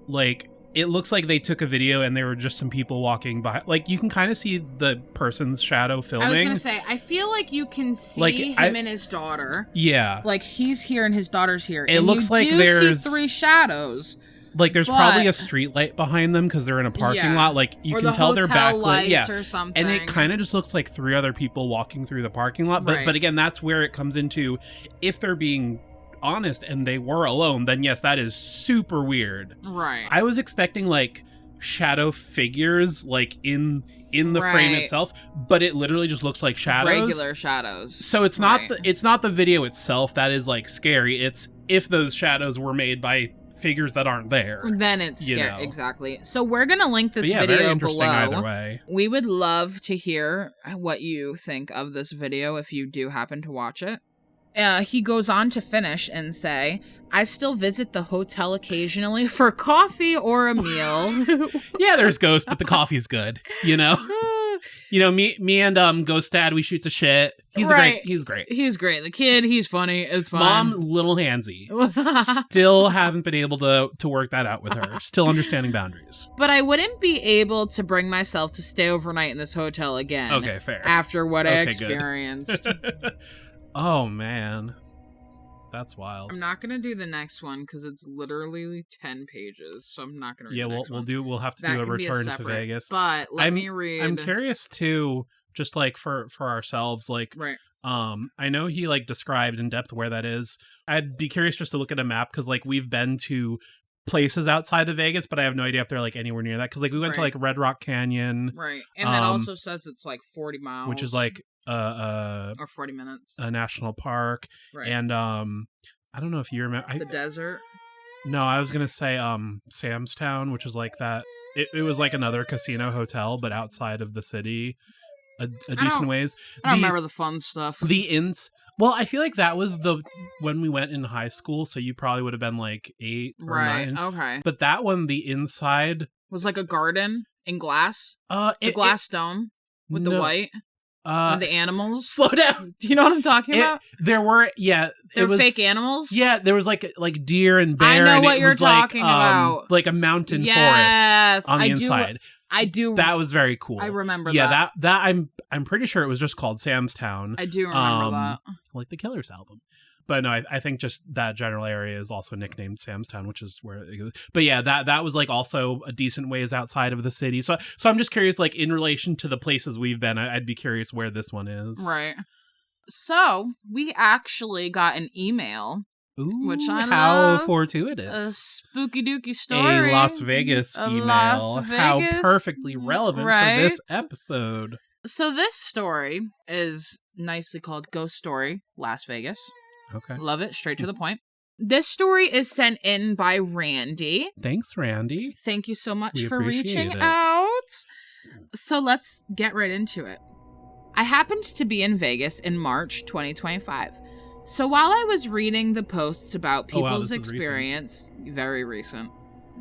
Like, it looks like they took a video and there were just some people walking by. Like, you can kind of see the person's shadow filming. I was going to say, I feel like you can see him and his daughter. Yeah. Like, he's here and his daughter's here. It looks like there's... see 3 shadows. Like, there's probably a street light behind them because they're in a parking lot. Like, you can tell they're backlit. Yeah. Or something. And it kind of just looks like 3 other people walking through the parking lot. But again, that's where it comes into, if they're being honest and they were alone, then yes, that is super weird. Right. I was expecting, like, shadow figures, like, in the frame itself, but it literally just looks like shadows. Regular shadows. So it's not the video itself that is, like, scary. It's if those shadows were made by figures that aren't there, then it's scary. Exactly. So we're gonna link this video very interesting below. Either way, we would love to hear what you think of this video if you do happen to watch it. He goes on to finish and say, I still visit the hotel occasionally for coffee or a meal. Yeah, there's ghosts, but the coffee's good, you know? You know, me and Ghost Dad, we shoot the shit. He's great. He's great. He's great. The kid, he's funny. It's fine. Mom, little handsy. Still haven't been able to work that out with her. Still understanding boundaries. But I wouldn't be able to bring myself to stay overnight in this hotel again. Okay, fair. After what I experienced. Oh, man. That's wild. I'm not going to do the next one because it's literally 10 pages, so I'm not going to read the next one. We'll have to do a return to Vegas. But let me read. I'm curious, too, just, like, for ourselves, like, I know he, like, described in depth where that is. I'd be curious just to look at a map because, like, we've been to places outside of Vegas, but I have no idea if they're, like, anywhere near that because, like, we went to, like, Red Rock Canyon. Right. And that also says it's, like, 40 miles. Which is, like, or 40 minutes. A national park. Right. And I don't know if you remember the desert. No, I was gonna say Sam's Town, which was like that. It was like another casino hotel, but outside of the city, a decent ways. I don't remember the fun stuff. The inns. Well, I feel like that was when we went in high school, so you probably would have been like 8 or 9. Okay. But that one, the inside was like a garden in glass. The glass dome with the white. The animals. Slow down. Do you know what I'm talking about? There were, there were fake animals. Yeah, there was like deer and bear. I know and what you're talking about. Like a mountain forest on the inside. I do. That was very cool. I remember that. Yeah, that I'm pretty sure it was just called Sam's Town. I do remember that. Like the Killers album. But no, I think just that general area is also nicknamed Sam's Town, which is where it goes. But yeah, that was like also a decent ways outside of the city. So I'm just curious, like in relation to the places we've been, I'd be curious where this one is. Right. So we actually got an email Ooh, which I how love. A fortuitous. spooky dooky story. A Las Vegas of email. Las How Vegas, perfectly relevant right? for this episode. So this story is nicely called Ghost Story, Las Vegas. Okay. Love it. Straight to the point. This story is sent in by Randy. Thanks, Randy. Thank you so much We for appreciate reaching it. out. So let's get right into it. I happened to be in Vegas in March 2025. So while I was reading the posts about people's experience, very recent,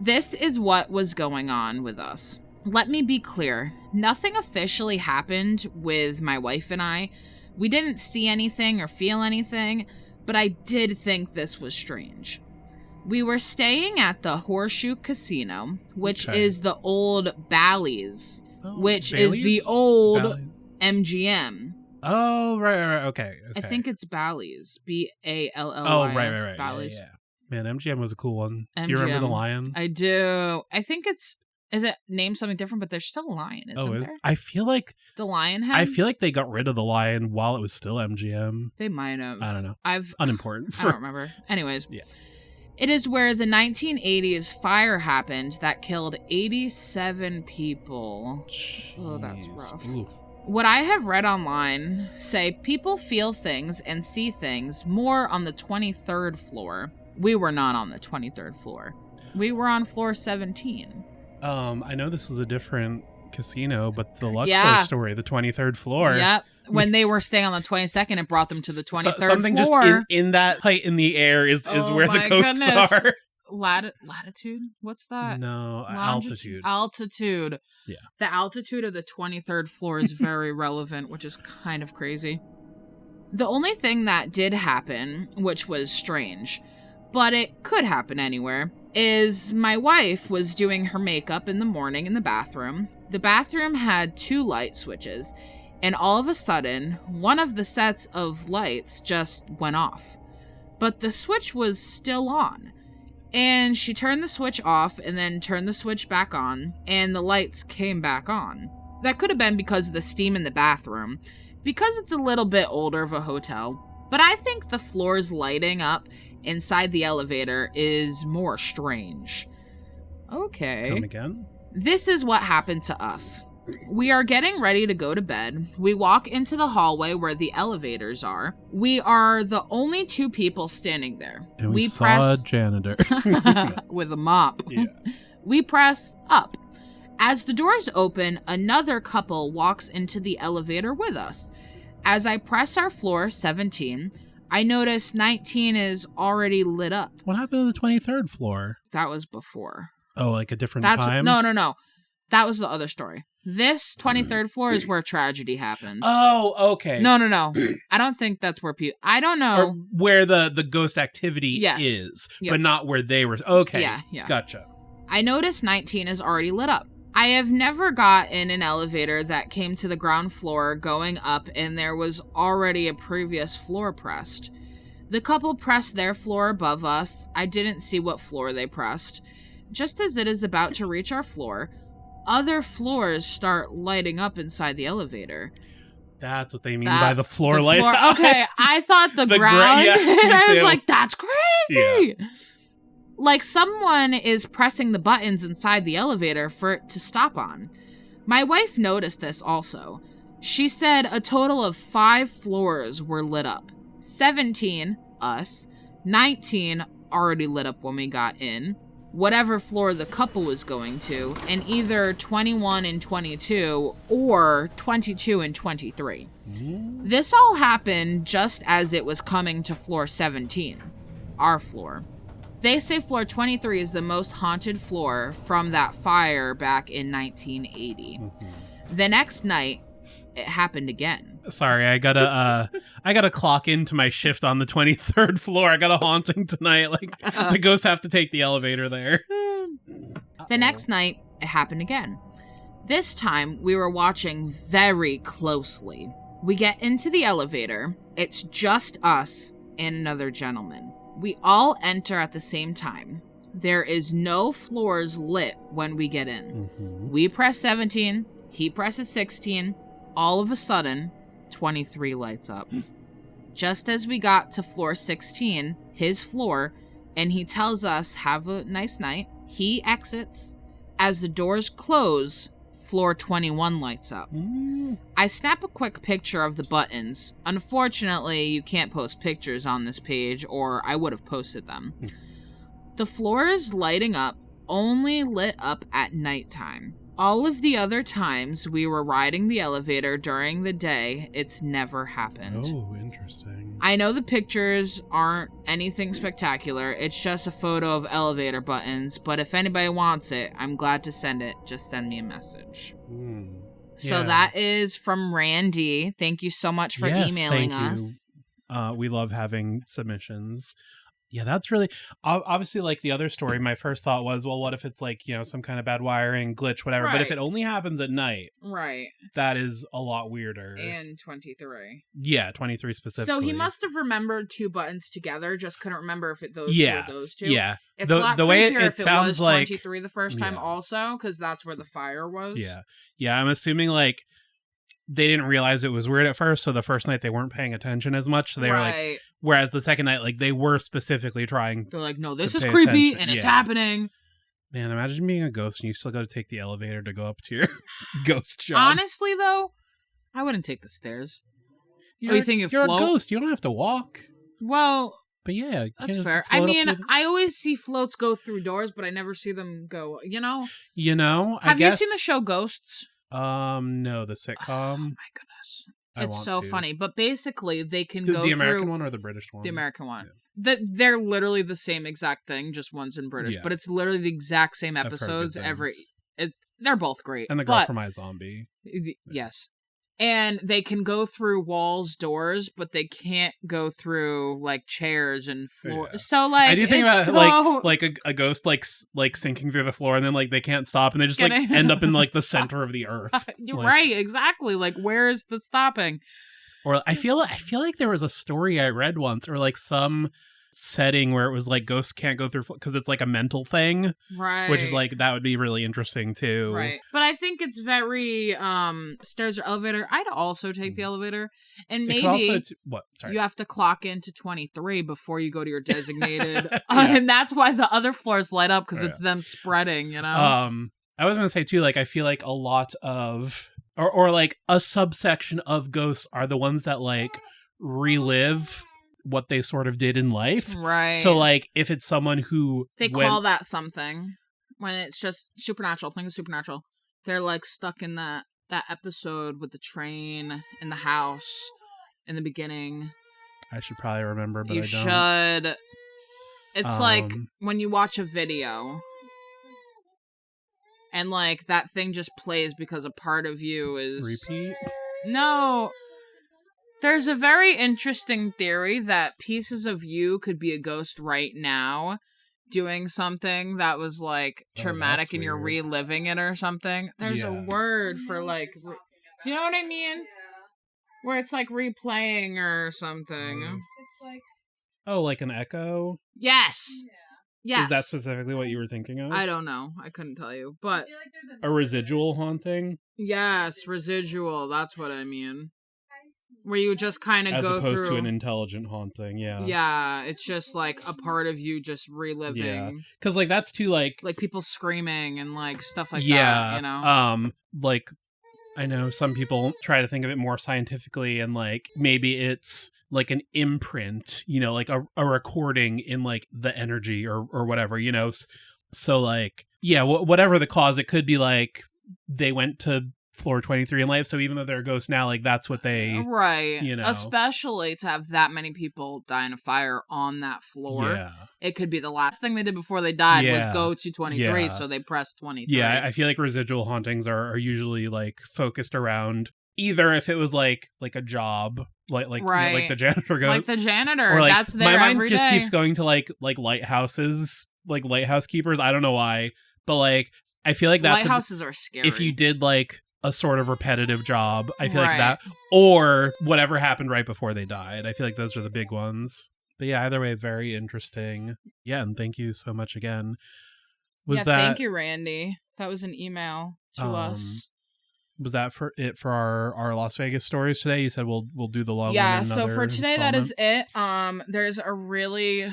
this is what was going on with us. Let me be clear. Nothing officially happened with my wife and I. We didn't see anything or feel anything, but I did think this was strange. We were staying at the Horseshoe Casino, which is the old Bally's, which is the old Bally's? MGM. Oh, right. Okay. I think it's Bally's. Bally's. Oh, right. Bally's. Yeah. Man, MGM was a cool one. MGM. Do you remember the lion? I do. I think is it named something different, but there's still a lion, isn't there? I feel like the lion head? I feel like they got rid of the lion while it was still MGM. They might have. I don't know. Unimportant. I don't remember. Anyways. Yeah. It is where the 1980s fire happened that killed 87 people. Jeez. Oh, that's rough. Ooh. What I have read online say people feel things and see things more on the 23rd floor. We were not on the 23rd floor. We were on floor 17. I know this is a different casino, but the Luxor story, the 23rd floor. Yep. When they were staying on the 22nd, it brought them to the 23rd something floor. Just in that height in the air is where the ghosts are. Latitude? What's that? No, altitude. Altitude. Yeah. The altitude of the 23rd floor is very relevant, which is kind of crazy. The only thing that did happen, which was strange, but it could happen anywhere, is my wife was doing her makeup in the morning in the bathroom. The bathroom had 2 light switches, and all of a sudden, one of the sets of lights just went off. But the switch was still on. And she turned the switch off and then turned the switch back on, and the lights came back on. That could have been because of the steam in the bathroom, because it's a little bit older of a hotel. But I think the floors lighting up inside the elevator is more strange. Okay. Come again? This is what happened to us. We are getting ready to go to bed. We walk into the hallway where the elevators are. We are the only 2 people standing there. And we saw a janitor. with a mop. Yeah. We press up. As the doors open, another couple walks into the elevator with us. As I press our floor 17, I notice 19 is already lit up. What happened to the 23rd floor? That was before. Oh, like a different time? No. That was the other story. This 23rd floor is where tragedy happened. Oh, okay. No. I don't think that's where people... I don't know. Or where the ghost activity is, but not where they were. Okay. Yeah. Gotcha. I noticed 19 is already lit up. I have never got in an elevator that came to the ground floor going up and there was already a previous floor pressed. The couple pressed their floor above us. I didn't see what floor they pressed. Just as it is about to reach our floor, other floors start lighting up inside the elevator. That's what they mean by the floor light. Okay, I thought the ground. And I was like, that's crazy. Yeah. Like someone is pressing the buttons inside the elevator for it to stop on. My wife noticed this also. She said a total of 5 floors were lit up. 17, us. 19, already lit up when we got in. Whatever floor the couple was going to, and either 21 and 22 or 22 and 23. This all happened just as it was coming to floor 17, our floor. They say floor 23 is the most haunted floor from that fire back in 1980. The next night, it happened again. Sorry, I gotta clock into my shift on the 23rd floor. I got a haunting tonight. Like the ghosts have to take the elevator there. The next night, it happened again. This time, we were watching very closely. We get into the elevator. It's just us and another gentleman. We all enter at the same time. There is no floors lit when we get in. We press 17. He presses 16. All of a sudden, 23 lights up. Just as we got to floor 16, his floor, and he tells us, have a nice night, he exits. As the doors close, floor 21 lights up. I snap a quick picture of the buttons. Unfortunately, you can't post pictures on this page, or I would have posted them. The floor is lighting up, only lit up at nighttime. All of the other times we were riding the elevator during the day, it's never happened. Oh, interesting. I know the pictures aren't anything spectacular. It's just a photo of elevator buttons, but if anybody wants it, I'm glad to send it. Just send me a message. So that is from Randy. Thank you so much for emailing us. We love having submissions. Yeah, that's really obviously like the other story. My first thought was, well, what if it's like, you know, some kind of bad wiring glitch, whatever. But if it only happens at night, that is a lot weirder. And 23. Yeah, 23 specifically. So he must have remembered two buttons together, just couldn't remember if those were those two. Yeah, it's a lot the way it sounds was like 23 the first time also, because that's where the fire was. Yeah. I'm assuming like they didn't realize it was weird at first, so the first night they weren't paying attention as much. So they were like, whereas the second night, like they were specifically trying. They're like, no, this is creepy and it's happening. Man, imagine being a ghost and you still got to take the elevator to go up to your ghost job. Honestly, though, I wouldn't take the stairs. You think you you're float? A ghost. You don't have to walk. Well, but yeah, that's fair. I mean, I always see floats go through doors, but I never see them go. You know. Have you seen the show Ghosts? No, the sitcom. Oh my goodness, it's so funny. But basically, they can go through the American one or the British one. The American one. Yeah. They're literally the same exact thing, just one's in British, but it's literally the exact same episodes. They're both great. And the girl from iZombie. Yes. And they can go through walls, doors, but they can't go through like chairs and floor. Yeah. So like, I do think about like a ghost like sinking through the floor, and then like they can't stop, and they just like end up in like the center of the earth. Right, exactly. Like, where is the stopping? Or I feel like there was a story I read once, or like some setting where it was like ghosts can't go through because it's like a mental thing, right? Which is like, that would be really interesting too, right? But I think it's very stairs or elevator. I'd also take the elevator, and maybe you have to clock into 23 before you go to your designated, and that's why the other floors light up, because it's them spreading, you know. I was gonna say too, like I feel like a lot of or like a subsection of ghosts are the ones that like relive what they sort of did in life. Right. So like if it's someone who call that something when it's just supernatural, think of supernatural. They're like stuck in that episode with the train in the house in the beginning. I should probably remember, but you should. It's like when you watch a video and like that thing just plays because a part of you is repeat. No. There's a very interesting theory that pieces of you could be a ghost right now doing something that was like traumatic and you're reliving it or something. There's a word for like, you know what I mean? Yeah. Where it's like replaying or something. Like an echo? Yes. Yeah. Yes. Is that specifically what you were thinking of? I don't know. I couldn't tell you. But a residual haunting? Yes, residual. That's what I mean. Where you just kind of go through... As opposed to an intelligent haunting, yeah. Yeah, it's just, like, a part of you just reliving. Yeah, because, like, that's too, like... Like, people screaming and, like, stuff like that, you know? Like, I know some people try to think of it more scientifically, and, like, maybe it's, like, an imprint, you know, like, a recording in, like, the energy or whatever, you know? So, like, yeah, whatever the cause, it could be, like, they went to floor 23 in life, so even though they're a ghost now, like that's what they you know, especially to have that many people die in a fire on that floor, it could be the last thing they did before they died was go to 23, so they pressed 23. I feel like residual hauntings are usually like focused around either if it was like a job like the janitor goes, like the janitor, or like that's there my mind every just day. keeps going to like lighthouses, like lighthouse keepers. I don't know why, but like I feel like that's lighthouses are scary. If you did like a sort of repetitive job, I feel like that, or whatever happened right before they died. I feel like those are the big ones. But yeah, either way, very interesting. Yeah, and thank you so much again. Thank you, Randy. That was an email to us. Was that for our Las Vegas stories today? You said we'll do the long one. Yeah, so for today that is it. There's a really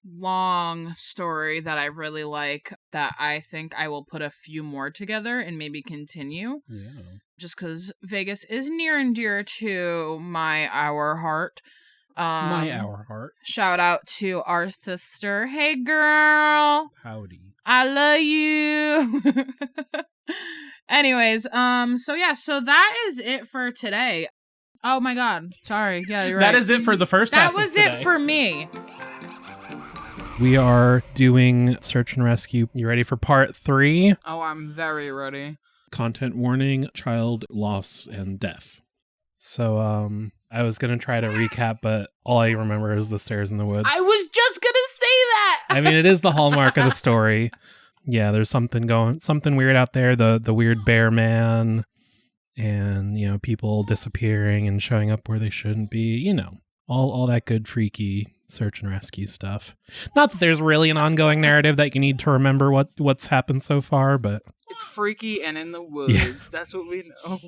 long story that I really like that I think I will put a few more together and maybe continue. Yeah. Just because Vegas is near and dear to our heart. Our heart. Shout out to our sister. Hey, girl. Howdy. I love you. Anyways, so that is it for today. Oh my God. Sorry. Yeah, you're right. That is it for the first half That was of today. it for me. We are doing search and rescue. You ready for part 3? Oh, I'm very ready. Content warning, child loss and death. So, I was going to try to recap, but all I remember is the stairs in the woods. I was just going to say that. I mean, it is the hallmark of the story. Yeah, there's something weird out there. The weird bear man and, people disappearing and showing up where they shouldn't be, all that good freaky search and rescue stuff. Not that there's really an ongoing narrative that you need to remember what's happened so far, but it's freaky and in the woods. Yeah. That's what we know.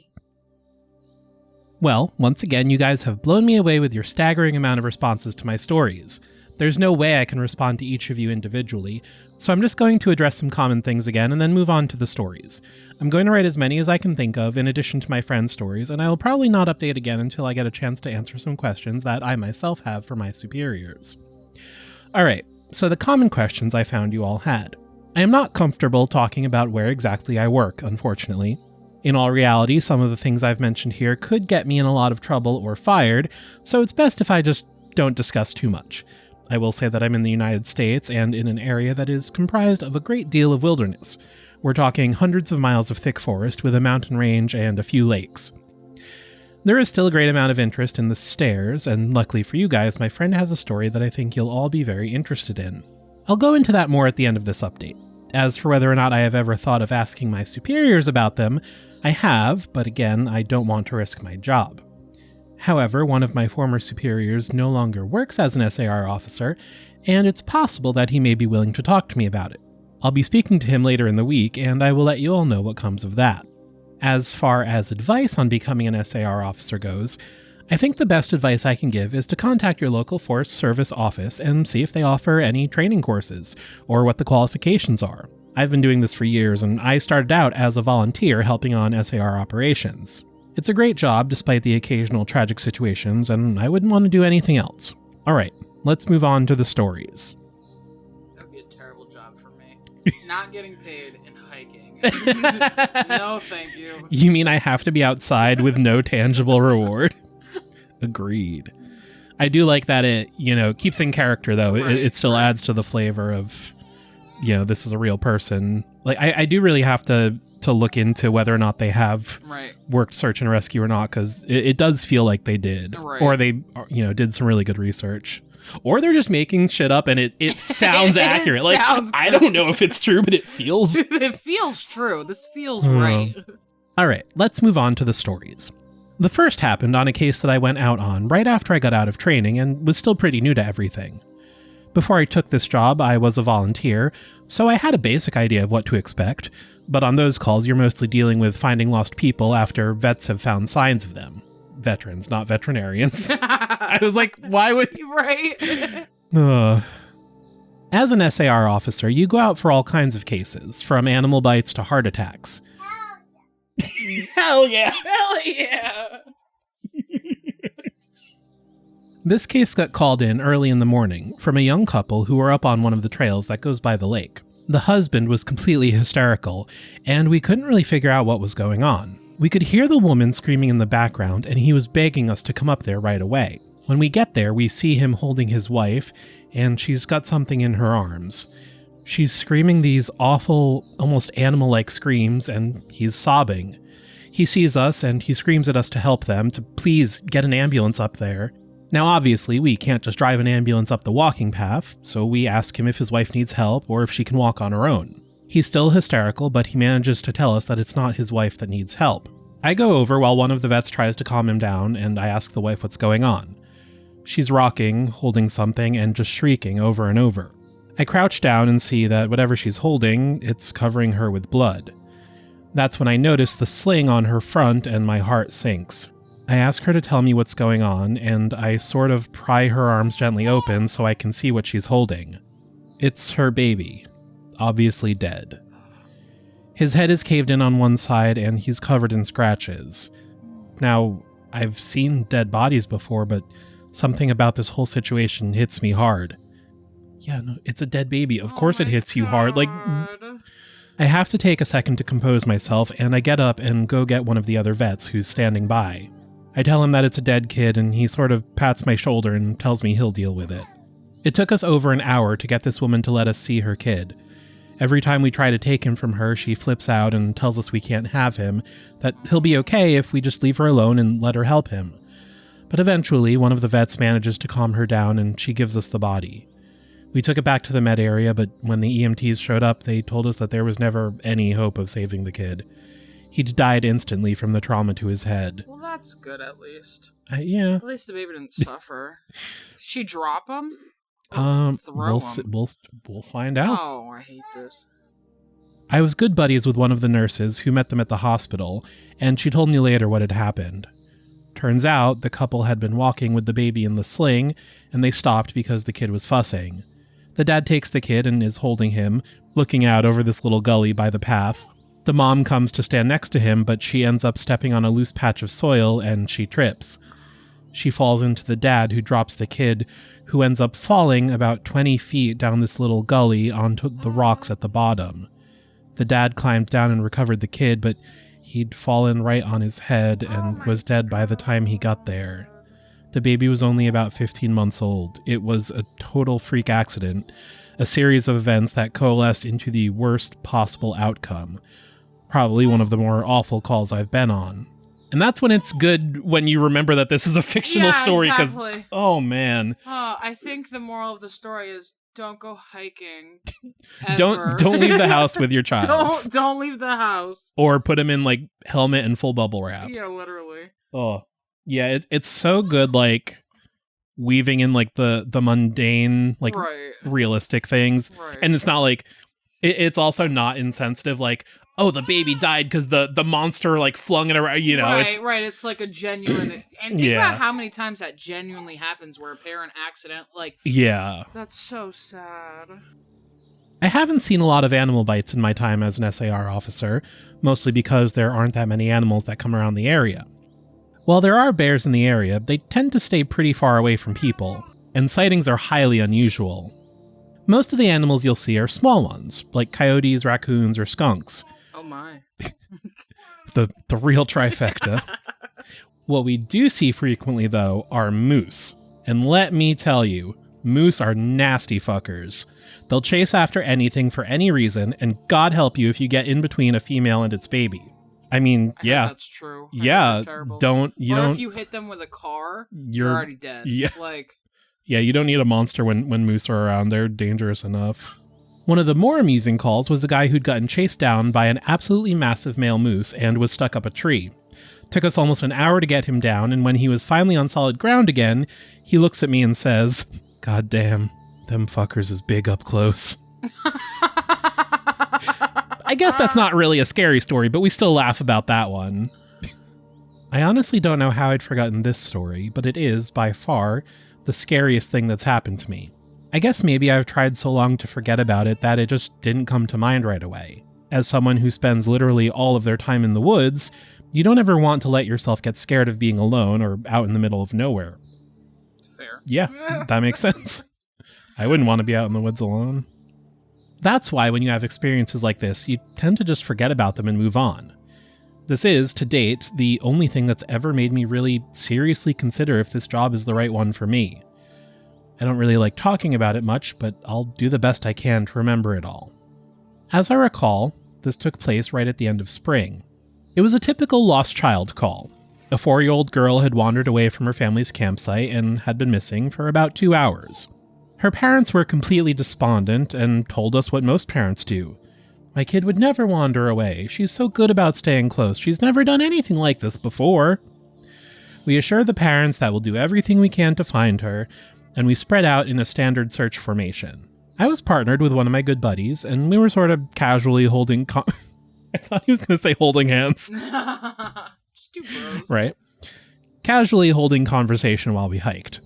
Well, once again, you guys have blown me away with your staggering amount of responses to my stories. There's no way I can respond to each of you individually, so I'm just going to address some common things again and then move on to the stories. I'm going to write as many as I can think of in addition to my friends' stories, and I will probably not update again until I get a chance to answer some questions that I myself have for my superiors. Alright, so the common questions I found you all had. I am not comfortable talking about where exactly I work, unfortunately. In all reality, some of the things I've mentioned here could get me in a lot of trouble or fired, so it's best if I just don't discuss too much. I will say that I'm in the United States and in an area that is comprised of a great deal of wilderness. We're talking hundreds of miles of thick forest with a mountain range and a few lakes. There is still a great amount of interest in the stairs, and luckily for you guys, my friend has a story that I think you'll all be very interested in. I'll go into that more at the end of this update. As for whether or not I have ever thought of asking my superiors about them, I have, but again, I don't want to risk my job. However, one of my former superiors no longer works as an SAR officer, and it's possible that he may be willing to talk to me about it. I'll be speaking to him later in the week, and I will let you all know what comes of that. As far as advice on becoming an SAR officer goes, I think the best advice I can give is to contact your local Forest Service office and see if they offer any training courses, or what the qualifications are. I've been doing this for years, and I started out as a volunteer helping on SAR operations. It's a great job despite the occasional tragic situations, and I wouldn't want to do anything else. Alright, let's move on to the stories. That would be a terrible job for me. Not getting paid and hiking. No, thank you. You mean I have to be outside with no tangible reward? Agreed. I do like that it, keeps in character, though. Right, it still adds to the flavor of, this is a real person. Like, I do really have to look into whether or not they have worked search and rescue or not, because it does feel like they did. Right. Or they, did some really good research. Or they're just making shit up and it sounds accurate. Like, sounds I don't know if it's true, but it feels... It feels true. This feels right. All right, let's move on to the stories. The first happened on a case that I went out on right after I got out of training and was still pretty new to everything. Before I took this job, I was a volunteer, so I had a basic idea of what to expect, but on those calls, you're mostly dealing with finding lost people after vets have found signs of them. Veterans, not veterinarians. I was like, why would... Right. As an SAR officer, you go out for all kinds of cases, from animal bites to heart attacks. Hell yeah! Hell yeah! This case got called in early in the morning from a young couple who were up on one of the trails that goes by the lake. The husband was completely hysterical, and we couldn't really figure out what was going on. We could hear the woman screaming in the background, and he was begging us to come up there right away. When we get there, we see him holding his wife, and she's got something in her arms. She's screaming these awful, almost animal-like screams, and he's sobbing. He sees us, and he screams at us to help them, to please get an ambulance up there. Now, obviously, we can't just drive an ambulance up the walking path, so we ask him if his wife needs help or if she can walk on her own. He's still hysterical, but he manages to tell us that it's not his wife that needs help. I go over while one of the vets tries to calm him down, and I ask the wife what's going on. She's rocking, holding something, and just shrieking over and over. I crouch down and see that whatever she's holding, it's covering her with blood. That's when I notice the sling on her front and my heart sinks. I ask her to tell me what's going on, and I sort of pry her arms gently open so I can see what she's holding. It's her baby, obviously dead. His head is caved in on one side and he's covered in scratches. Now, I've seen dead bodies before, but something about this whole situation hits me hard. Yeah, no, it's a dead baby. Of course it hits you hard. Like, I have to take a second to compose myself, and I get up and go get one of the other vets who's standing by. I tell him that it's a dead kid, and he sort of pats my shoulder and tells me he'll deal with it. It took us over an hour to get this woman to let us see her kid. Every time we try to take him from her, she flips out and tells us we can't have him, that he'll be okay if we just leave her alone and let her help him. But eventually, one of the vets manages to calm her down and she gives us the body. We took it back to the med area, but when the EMTs showed up, they told us that there was never any hope of saving the kid. He'd died instantly from the trauma to his head. Well, that's good at least. Yeah. At least the baby didn't suffer. She drop him? We'll find out. Oh, I hate this. I was good buddies with one of the nurses who met them at the hospital, and she told me later what had happened. Turns out the couple had been walking with the baby in the sling, and they stopped because the kid was fussing. The dad takes the kid and is holding him, looking out over this little gully by the path. The mom comes to stand next to him, but she ends up stepping on a loose patch of soil and she trips. She falls into the dad, who drops the kid, who ends up falling about 20 feet down this little gully onto the rocks at the bottom. The dad climbed down and recovered the kid, but he'd fallen right on his head and was dead by the time he got there. The baby was only about 15 months old. It was a total freak accident, a series of events that coalesced into the worst possible outcome. Probably one of the more awful calls I've been on. And that's when it's good when you remember that this is a fictional story, because, exactly. Oh man. I think the moral of the story is don't go hiking. Don't leave the house with your child. Don't leave the house. Or put him in like helmet and full bubble wrap. Yeah, literally. Oh. Yeah, it's so good, like weaving in like the mundane, like realistic things. Right. And it's not like it's also not insensitive, like, oh, the baby died because the monster like flung it around, you know. Right. It's like a genuine, and think about how many times that genuinely happens where a parent accident, like, yeah, that's so sad. I haven't seen a lot of animal bites in my time as an SAR officer, mostly because there aren't that many animals that come around the area. While there are bears in the area, they tend to stay pretty far away from people, and sightings are highly unusual. Most of the animals you'll see are small ones, like coyotes, raccoons, or skunks. Oh my. The real trifecta. What we do see frequently, though, are moose. And let me tell you, moose are nasty fuckers. They'll chase after anything for any reason, and God help you if you get in between a female and its baby. I mean, yeah. That's true. Yeah, if you hit them with a car, you're already dead. Yeah. Like, yeah, you don't need a monster when moose are around. They're dangerous enough. One of the more amusing calls was a guy who'd gotten chased down by an absolutely massive male moose and was stuck up a tree. Took us almost an hour to get him down, and when he was finally on solid ground again, he looks at me and says, "God damn, them fuckers is big up close." I guess that's not really a scary story, but we still laugh about that one. I honestly don't know how I'd forgotten this story, but it is, by far, the scariest thing that's happened to me. I guess maybe I've tried so long to forget about it that it just didn't come to mind right away. As someone who spends literally all of their time in the woods, you don't ever want to let yourself get scared of being alone or out in the middle of nowhere. Fair. Yeah, that makes sense. I wouldn't want to be out in the woods alone. That's why when you have experiences like this, you tend to just forget about them and move on. This is, to date, the only thing that's ever made me really seriously consider if this job is the right one for me. I don't really like talking about it much, but I'll do the best I can to remember it all. As I recall, this took place right at the end of spring. It was a typical lost child call. A 4-year-old girl had wandered away from her family's campsite and had been missing for about 2 hours. Her parents were completely despondent and told us what most parents do. "My kid would never wander away. She's so good about staying close. She's never done anything like this before." We assured the parents that we'll do everything we can to find her, and we spread out in a standard search formation. I was partnered with one of my good buddies, and we were sort of casually holding I thought he was going to say holding hands. Just two bros. Right. Casually holding conversation while we hiked.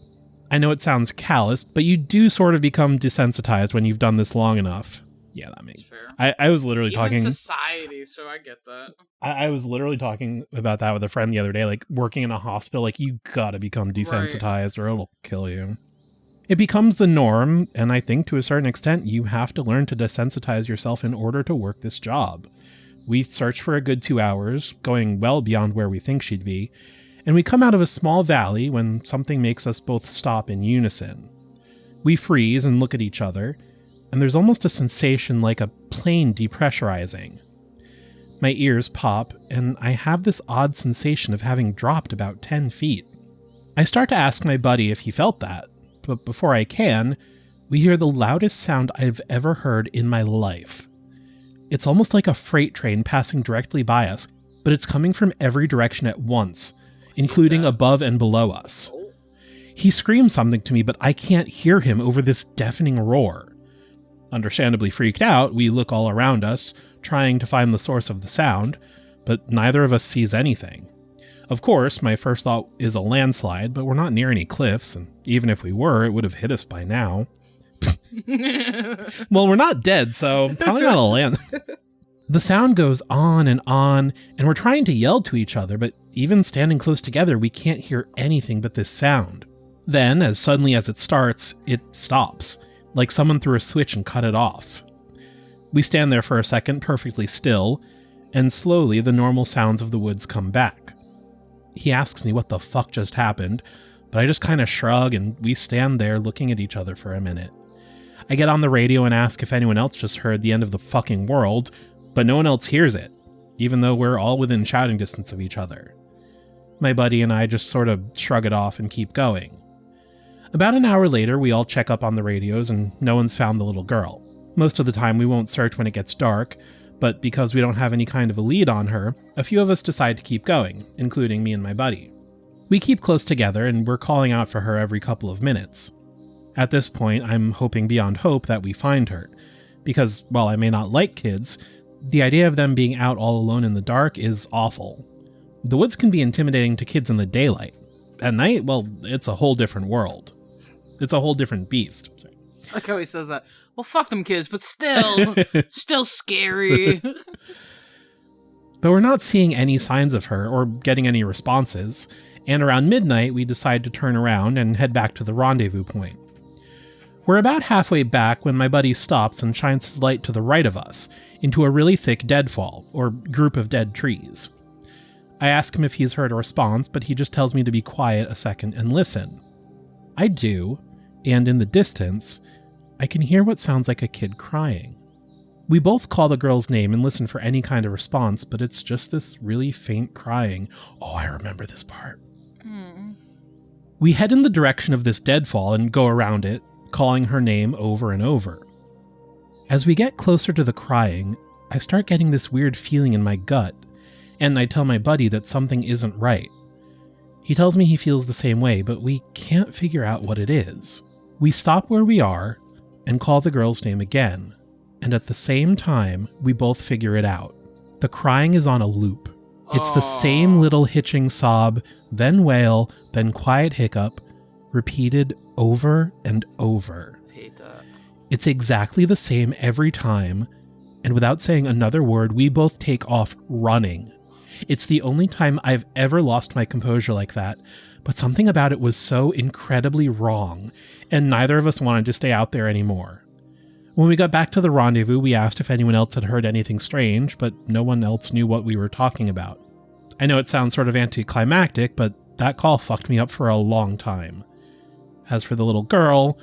I know it sounds callous, but you do sort of become desensitized when you've done this long enough. Yeah, that makes fair. I was literally Even talking society, so I get that. I was literally talking about that with a friend the other day, like working in a hospital, like you gotta become desensitized or it'll kill you. It becomes the norm, and I think to a certain extent you have to learn to desensitize yourself in order to work this job. We search for a good 2 hours, going well beyond where we think she'd be, and we come out of a small valley when something makes us both stop in unison. We freeze and look at each other, and there's almost a sensation like a plane depressurizing. My ears pop, and I have this odd sensation of having dropped about 10 feet. I start to ask my buddy if he felt that, but before I can, we hear the loudest sound I've ever heard in my life. It's almost like a freight train passing directly by us, but it's coming from every direction at once, including above and below us. He screams something to me, but I can't hear him over this deafening roar. Understandably freaked out, we look all around us, trying to find the source of the sound, but neither of us sees anything. Of course, my first thought is a landslide, but we're not near any cliffs, and even if we were, it would have hit us by now. Well, we're not dead, so probably not a land. The sound goes on, and we're trying to yell to each other, but even standing close together, we can't hear anything but this sound. Then, as suddenly as it starts, it stops, like someone threw a switch and cut it off. We stand there for a second, perfectly still, and slowly the normal sounds of the woods come back. He asks me what the fuck just happened, but I just kind of shrug and we stand there looking at each other for a minute. I get on the radio and ask if anyone else just heard the end of the fucking world, but no one else hears it, even though we're all within shouting distance of each other. My buddy and I just sort of shrug it off and keep going. About an hour later, we all check up on the radios and no one's found the little girl. Most of the time we won't search when it gets dark, but because we don't have any kind of a lead on her, a few of us decide to keep going, including me and my buddy. We keep close together and we're calling out for her every couple of minutes. At this point, I'm hoping beyond hope that we find her, because while I may not like kids, the idea of them being out all alone in the dark is awful. The woods can be intimidating to kids in the daylight. At night, well, it's a whole different world. It's a whole different beast. I like how he says that. Well, fuck them kids, but still scary. But we're not seeing any signs of her or getting any responses, and around midnight we decide to turn around and head back to the rendezvous point. We're about halfway back when my buddy stops and shines his light to the right of us, into a really thick deadfall, or group of dead trees. I ask him if he's heard a response, but he just tells me to be quiet a second and listen. I do, and in the distance, I can hear what sounds like a kid crying. We both call the girl's name and listen for any kind of response, but it's just this really faint crying. Oh, I remember this part. We head in the direction of this deadfall and go around it, calling her name over and over. As we get closer to the crying, I start getting this weird feeling in my gut, and I tell my buddy that something isn't right. He tells me he feels the same way, but we can't figure out what it is. We stop where we are and call the girl's name again, and at the same time, we both figure it out. The crying is on a loop. It's the same little hitching sob, then wail, then quiet hiccup, repeated over and over. I hate that. It's exactly the same every time, and without saying another word, we both take off running. It's the only time I've ever lost my composure like that, but something about it was so incredibly wrong, and neither of us wanted to stay out there anymore. When we got back to the rendezvous, we asked if anyone else had heard anything strange, but no one else knew what we were talking about. I know it sounds sort of anticlimactic, but that call fucked me up for a long time. As for the little girl,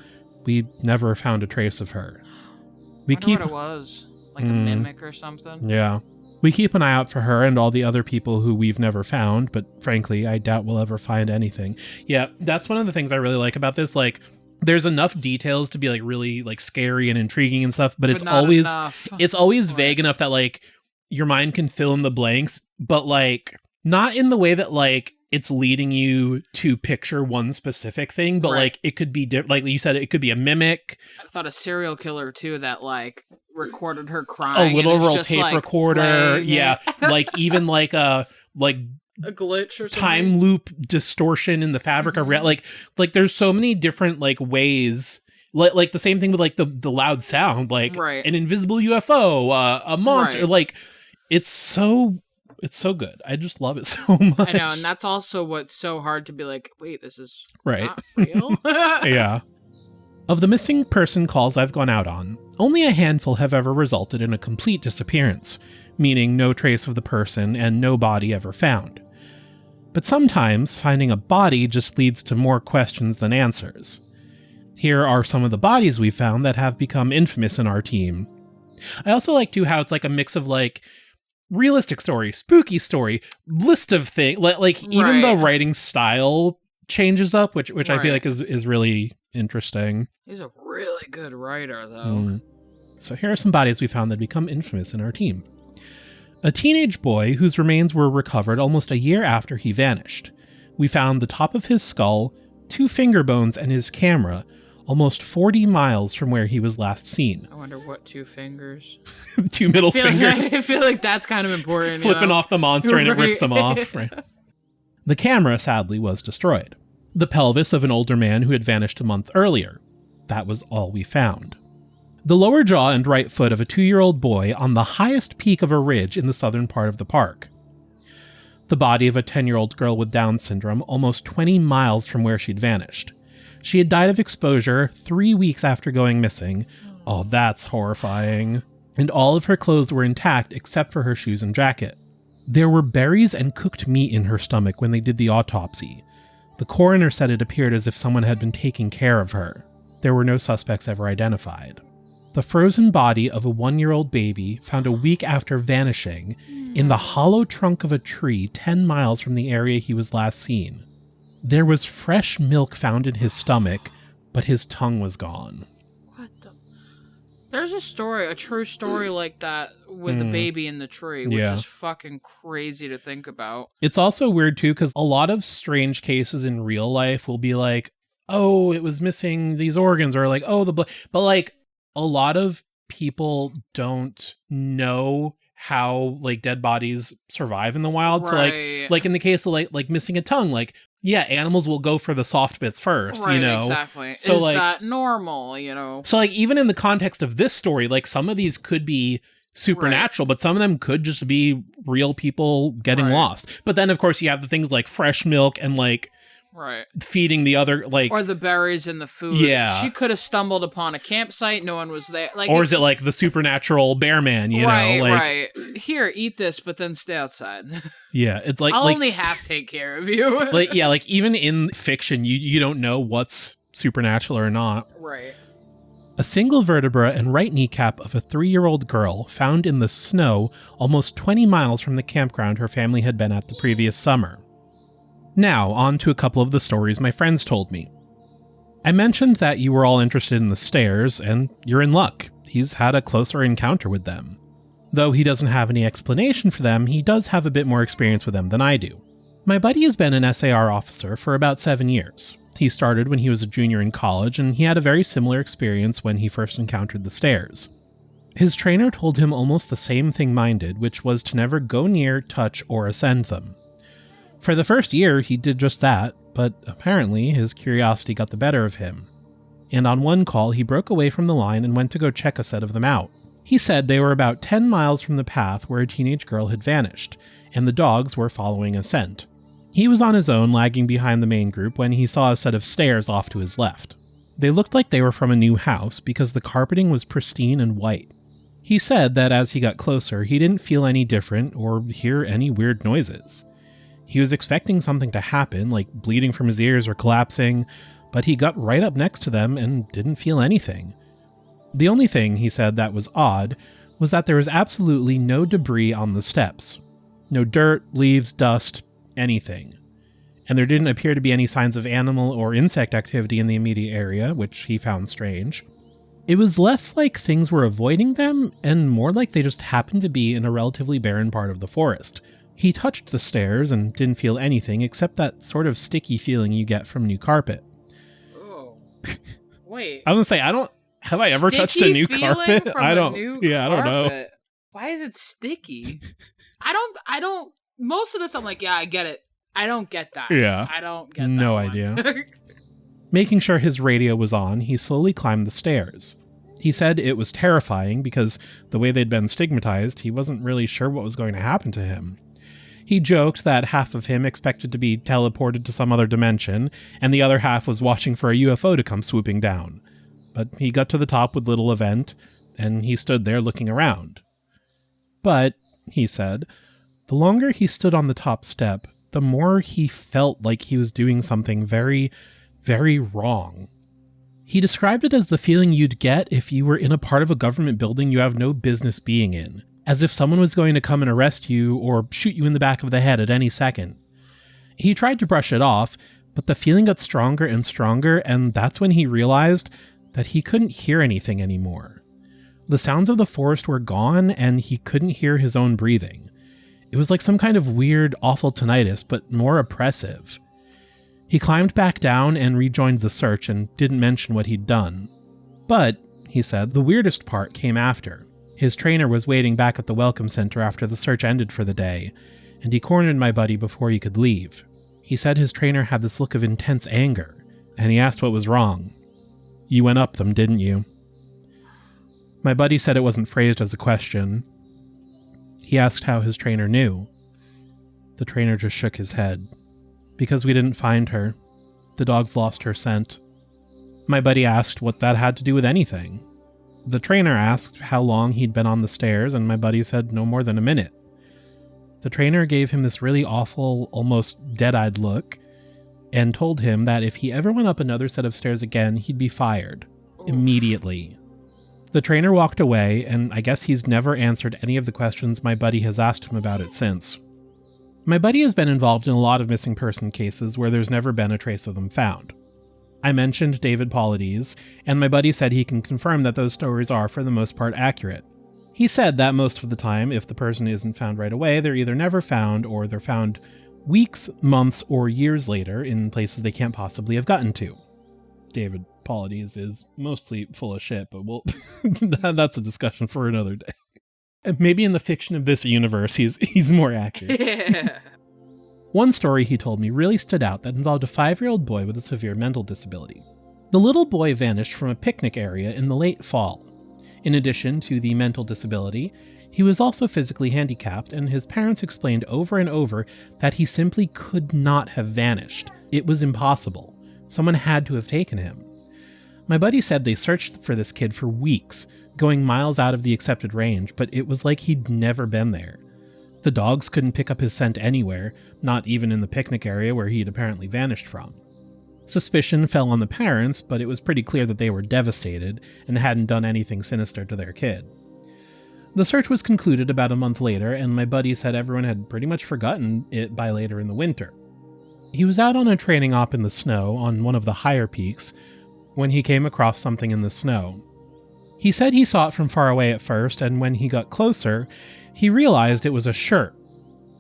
we never found a trace of her. I wonder what it was. Like a mimic or something? Yeah. We keep an eye out for her and all the other people who we've never found, but frankly, I doubt we'll ever find anything. Yeah, that's one of the things I really like about this. Like, there's enough details to be like really like scary and intriguing and stuff, but it's always vague enough that like your mind can fill in the blanks, but like not in the way that like it's leading you to picture one specific thing, but like it could be like you said, it could be a mimic. I thought a serial killer too that like recorded her crying. A literal just, tape like, recorder. Yeah. Like even like a glitch or something. Time loop distortion in the fabric of like there's so many different like ways. Like the same thing with like the loud sound, like an invisible UFO, a monster. Like it's so good. I just love it so much. I know, and that's also what's so hard to be like, wait, this is not real. Yeah. Of the missing person calls I've gone out on, only a handful have ever resulted in a complete disappearance, meaning no trace of the person and no body ever found. But sometimes finding a body just leads to more questions than answers. Here are some of the bodies we found that have become infamous in our team. I also like too how it's like a mix of like realistic story, spooky story, list of things. Like even the writing style changes up, which I feel like is really interesting. He's a really good writer, though. So here are some bodies we found that become infamous in our team. A teenage boy whose remains were recovered almost a year after he vanished. We found the top of his skull, 2 finger bones, and his camera, almost 40 miles from where he was last seen. I wonder what 2 fingers. 2 middle fingers. I feel like that's kind of important. Flipping off the monster and it rips him off. Right. The camera, sadly, was destroyed. The pelvis of an older man who had vanished a month earlier. That was all we found. The lower jaw and right foot of a 2-year-old boy on the highest peak of a ridge in the southern part of the park. The body of a 10-year-old girl with Down syndrome almost 20 miles from where she'd vanished. She had died of exposure 3 weeks after going missing. Oh, that's horrifying. And all of her clothes were intact except for her shoes and jacket. There were berries and cooked meat in her stomach when they did the autopsy. The coroner said it appeared as if someone had been taking care of her. There were no suspects ever identified. The frozen body of a 1-year-old baby found a week after vanishing in the hollow trunk of a tree 10 miles from the area he was last seen. There was fresh milk found in his stomach, but his tongue was gone. What the? There's a true story like that with a baby in the tree, which is fucking crazy to think about. It's also weird too, because a lot of strange cases in real life will be like, oh, it was missing these organs, or like, oh, but like, a lot of people don't know how like dead bodies survive in the wild. So like in the case of like missing a tongue, like animals will go for the soft bits first, you know. Exactly. So is like, that normal, you know? So like even in the context of this story, like some of these could be supernatural, but some of them could just be real people getting lost. But then of course you have the things like fresh milk and like feeding the other, like, or the berries in the food. Yeah, she could have stumbled upon a campsite, no one was there. Like, or is it like the supernatural bear man? You know, like, here, eat this, but then stay outside. Yeah, it's like I'll only half take care of you. Like, yeah, like even in fiction, you don't know what's supernatural or not. Right. A single vertebra and right kneecap of a 3-year-old girl found in the snow almost 20 miles from the campground her family had been at the previous summer. Now, on to a couple of the stories my friends told me. I mentioned that you were all interested in the stairs, and you're in luck. He's had a closer encounter with them. Though he doesn't have any explanation for them, he does have a bit more experience with them than I do. My buddy has been an SAR officer for about 7 years. He started when he was a junior in college, and he had a very similar experience when he first encountered the stairs. His trainer told him almost the same thing mine did, which was to never go near, touch, or ascend them. For the first year, he did just that, but apparently his curiosity got the better of him. And on one call, he broke away from the line and went to go check a set of them out. He said they were about 10 miles from the path where a teenage girl had vanished, and the dogs were following a scent. He was on his own, lagging behind the main group, when he saw a set of stairs off to his left. They looked like they were from a new house because the carpeting was pristine and white. He said that as he got closer, he didn't feel any different or hear any weird noises. He was expecting something to happen, like bleeding from his ears or collapsing, but he got right up next to them and didn't feel anything. The only thing, he said, that was odd was that there was absolutely no debris on the steps. No dirt, leaves, dust, anything. And there didn't appear to be any signs of animal or insect activity in the immediate area, which he found strange. It was less like things were avoiding them, and more like they just happened to be in a relatively barren part of the forest. He touched the stairs and didn't feel anything except that sort of sticky feeling you get from new carpet. Oh. Wait. I was gonna say, Have I ever touched a new carpet? I don't know. Why is it sticky? I don't most of this I'm like, yeah, I get it. I don't get that. Yeah. I don't get that. No one. idea. Making sure his radio was on, he slowly climbed the stairs. He said it was terrifying because the way they'd been stigmatized, he wasn't really sure what was going to happen to him. He joked that half of him expected to be teleported to some other dimension, and the other half was watching for a UFO to come swooping down. But he got to the top with little event, and he stood there looking around. But, he said, the longer he stood on the top step, the more he felt like he was doing something very, very wrong. He described it as the feeling you'd get if you were in a part of a government building you have no business being in, as if someone was going to come and arrest you or shoot you in the back of the head at any second. He tried to brush it off, but the feeling got stronger and stronger, and that's when he realized that he couldn't hear anything anymore. The sounds of the forest were gone, and he couldn't hear his own breathing. It was like some kind of weird, awful tinnitus, but more oppressive. He climbed back down and rejoined the search and didn't mention what he'd done. But, he said, the weirdest part came after. His trainer was waiting back at the welcome center after the search ended for the day, and he cornered my buddy before he could leave. He said his trainer had this look of intense anger, and he asked what was wrong. "You went up them, didn't you?" My buddy said it wasn't phrased as a question. He asked how his trainer knew. The trainer just shook his head. "Because we didn't find her. The dogs lost her scent." My buddy asked what that had to do with anything. The trainer asked how long he'd been on the stairs, and my buddy said no more than a minute. The trainer gave him this really awful, almost dead-eyed look, and told him that if he ever went up another set of stairs again, he'd be fired. Immediately. The trainer walked away, and I guess he's never answered any of the questions my buddy has asked him about it since. My buddy has been involved in a lot of missing person cases where there's never been a trace of them found. I mentioned David Paulides, and my buddy said he can confirm that those stories are, for the most part, accurate. He said that most of the time, if the person isn't found right away, they're either never found or they're found weeks, months, or years later in places they can't possibly have gotten to. David Paulides is mostly full of shit, but that's a discussion for another day. Maybe in the fiction of this universe, he's more accurate. Yeah. One story he told me really stood out that involved a 5-year-old boy with a severe mental disability. The little boy vanished from a picnic area in the late fall. In addition to the mental disability, he was also physically handicapped, and his parents explained over and over that he simply could not have vanished. It was impossible. Someone had to have taken him. My buddy said they searched for this kid for weeks, going miles out of the accepted range, but it was like he'd never been there. The dogs couldn't pick up his scent anywhere, not even in the picnic area where he'd apparently vanished from. Suspicion fell on the parents, but it was pretty clear that they were devastated and hadn't done anything sinister to their kid. The search was concluded about a month later, and my buddy said everyone had pretty much forgotten it by later in the winter. He was out on a training op in the snow on one of the higher peaks when he came across something in the snow. He said he saw it from far away at first, and when he got closer, he realized it was a shirt,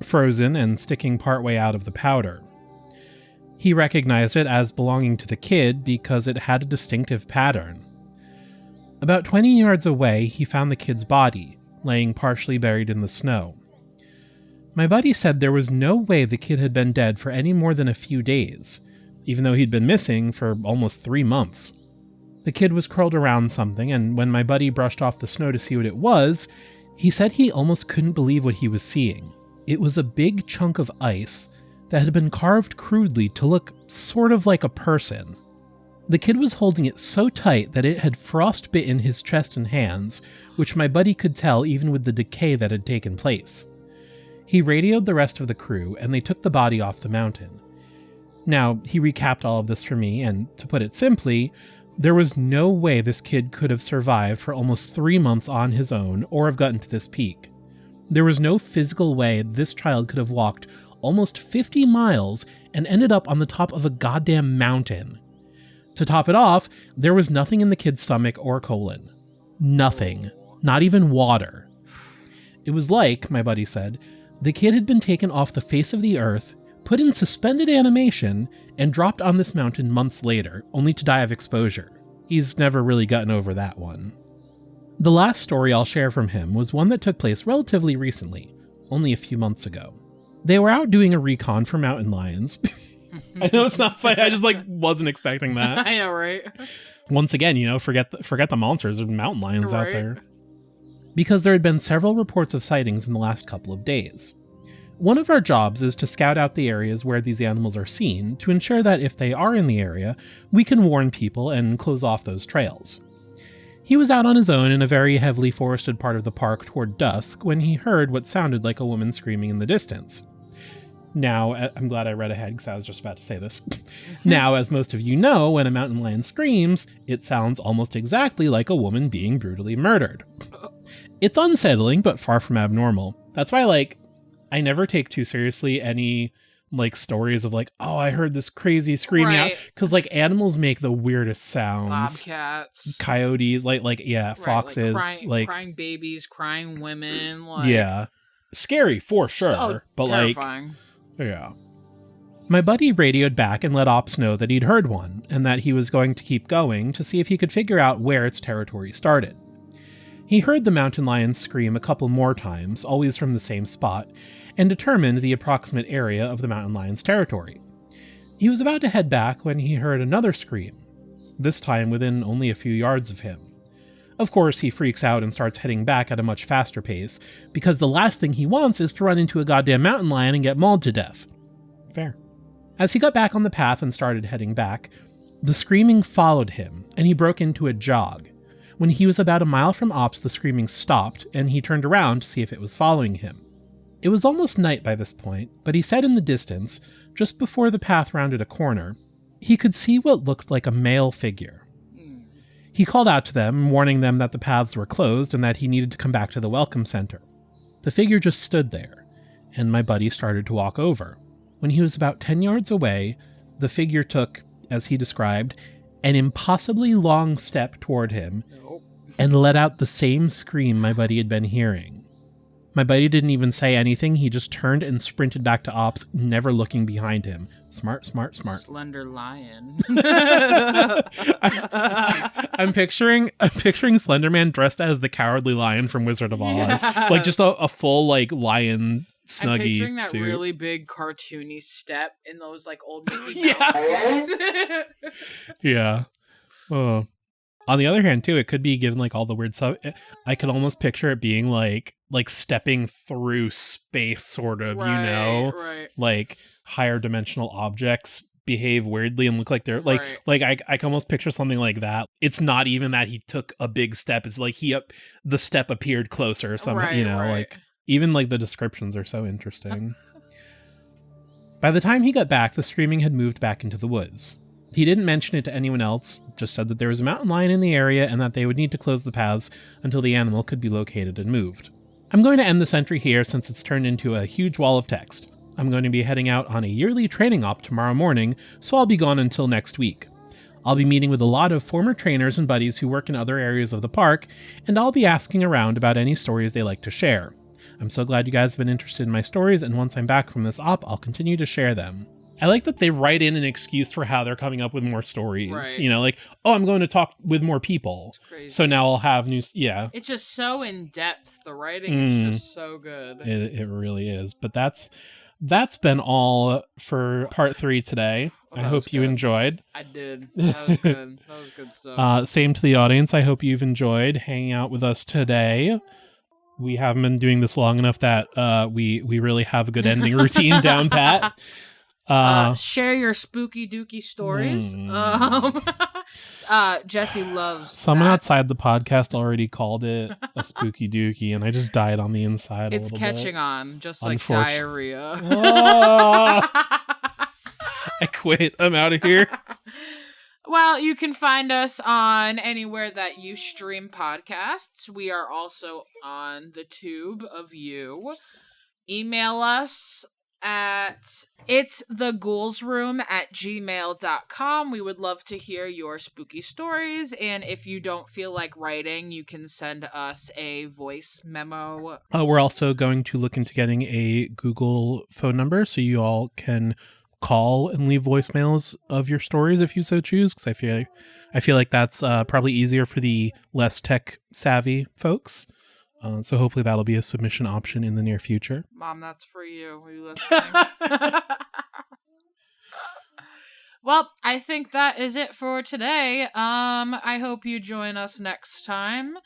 frozen and sticking partway out of the powder. He recognized it as belonging to the kid because it had a distinctive pattern. About 20 yards away, he found the kid's body, laying partially buried in the snow. My buddy said there was no way the kid had been dead for any more than a few days, even though he'd been missing for almost 3 months. The kid was curled around something, and when my buddy brushed off the snow to see what it was, he said he almost couldn't believe what he was seeing. It was a big chunk of ice that had been carved crudely to look sort of like a person. The kid was holding it so tight that it had frostbitten his chest and hands, which my buddy could tell even with the decay that had taken place. He radioed the rest of the crew, and they took the body off the mountain. Now, he recapped all of this for me, and to put it simply, there was no way this kid could have survived for almost 3 months on his own or have gotten to this peak. There was no physical way this child could have walked almost 50 miles and ended up on the top of a goddamn mountain. To top it off, there was nothing in the kid's stomach or colon. Nothing. Not even water. It was like, my buddy said, the kid had been taken off the face of the earth, put in suspended animation, and dropped on this mountain months later, only to die of exposure. He's never really gotten over that one. The last story I'll share from him was one that took place relatively recently, only a few months ago. They were out doing a recon for mountain lions. I know it's not funny, I just wasn't expecting that. I know, right? Once again, forget the monsters, there's mountain lions out Right. there. Because there had been several reports of sightings in the last couple of days. One of our jobs is to scout out the areas where these animals are seen to ensure that if they are in the area, we can warn people and close off those trails. He was out on his own in a very heavily forested part of the park toward dusk when he heard what sounded like a woman screaming in the distance. Now, I'm glad I read ahead because I was just about to say this. Now, as most of you know, when a mountain lion screams, it sounds almost exactly like a woman being brutally murdered. It's unsettling, but far from abnormal. That's why, I never take too seriously any, stories of oh, I heard this crazy screaming out. Because, animals make the weirdest sounds. Bobcats. Coyotes, foxes. Crying babies, crying women. Yeah. Scary, for sure. But, terrifying. Yeah. My buddy radioed back and let Ops know that he'd heard one, and that he was going to keep going to see if he could figure out where its territory started. He heard the mountain lion scream a couple more times, always from the same spot, and determined the approximate area of the mountain lion's territory. He was about to head back when he heard another scream, this time within only a few yards of him. Of course, he freaks out and starts heading back at a much faster pace, because the last thing he wants is to run into a goddamn mountain lion and get mauled to death. Fair. As he got back on the path and started heading back, the screaming followed him, and he broke into a jog. When he was about a mile from Ops, the screaming stopped, and he turned around to see if it was following him. It was almost night by this point, but he said in the distance, just before the path rounded a corner, he could see what looked like a male figure. He called out to them, warning them that the paths were closed and that he needed to come back to the welcome center. The figure just stood there, and my buddy started to walk over. When he was about 10 yards away, the figure took, as he described, an impossibly long step toward him and let out the same scream my buddy had been hearing. My buddy didn't even say anything, he just turned and sprinted back to Ops, never looking behind him. Smart. Slender lion. I'm picturing Slender Man dressed as the Cowardly Lion from Wizard of Oz. Yes. Just a full lion snuggie I'm picturing that suit. really big cartoony step in those old Mickey Mouse skits. Yeah. Oh. On the other hand, too, it could be given all the weird stuff. I could almost picture it being like stepping through space, sort of, Right. Higher dimensional objects behave weirdly and look like they're I can almost picture something like that. It's not even that he took a big step. It's the step appeared closer or something, Right. even the descriptions are so interesting. By the time he got back, the screaming had moved back into the woods. He didn't mention it to anyone else, just said that there was a mountain lion in the area and that they would need to close the paths until the animal could be located and moved. I'm going to end this entry here since it's turned into a huge wall of text. I'm going to be heading out on a yearly training op tomorrow morning, so I'll be gone until next week. I'll be meeting with a lot of former trainers and buddies who work in other areas of the park, and I'll be asking around about any stories they like to share. I'm so glad you guys have been interested in my stories, and once I'm back from this op, I'll continue to share them. I like that they write in an excuse for how they're coming up with more stories. Right. I'm going to talk with more people. Crazy. So now I'll have new... Yeah. It's just so in-depth. The writing is just so good. It really is. But that's been all for part 3 today. I hope you enjoyed. I did. That was good. That was good stuff. Same to the audience. I hope you've enjoyed hanging out with us today. We haven't been doing this long enough that we really have a good ending routine down pat. Share your spooky dooky stories. Jesse loves someone that. outside the podcast already called it a spooky dookie, and I just died on the inside. It's catching on, just like diarrhea. I quit. I'm out of here. Well, you can find us on anywhere that you stream podcasts. We are also on the tube of you. Email us at itstheghouls@gmail.com. We would love to hear your spooky stories, and if you don't feel like writing, you can send us a voice memo. We're also going to look into getting a Google phone number so you all can call and leave voicemails of your stories if you so choose, because I feel like that's probably easier for the less tech savvy folks. So hopefully that'll be a submission option in the near future. Mom, that's for you. Are you listening? Well, I think that is it for today. I hope you join us next time.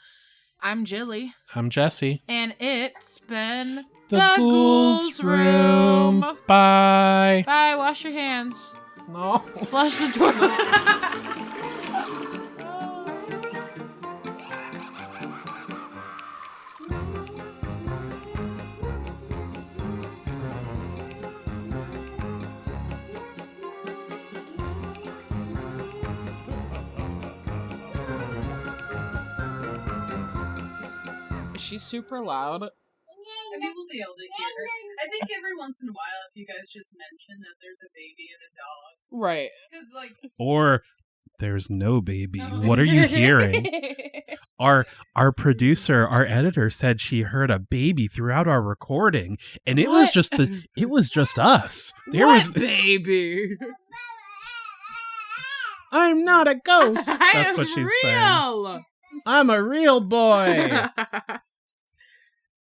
I'm Jilly. I'm Jessy. And it's been The Ghouls Room. Bye. Bye. Wash your hands. No. Flush the toilet. She's super loud. And people be able to hear her. I think every once in a while, if you guys just mention that there's a baby and a dog. Right. Because, like... Or there's no baby. No. What are you hearing? Our producer, our editor said she heard a baby throughout our recording, and it was just us. There what was baby? I'm not a ghost. I That's am what she's real. saying. I'm a real boy.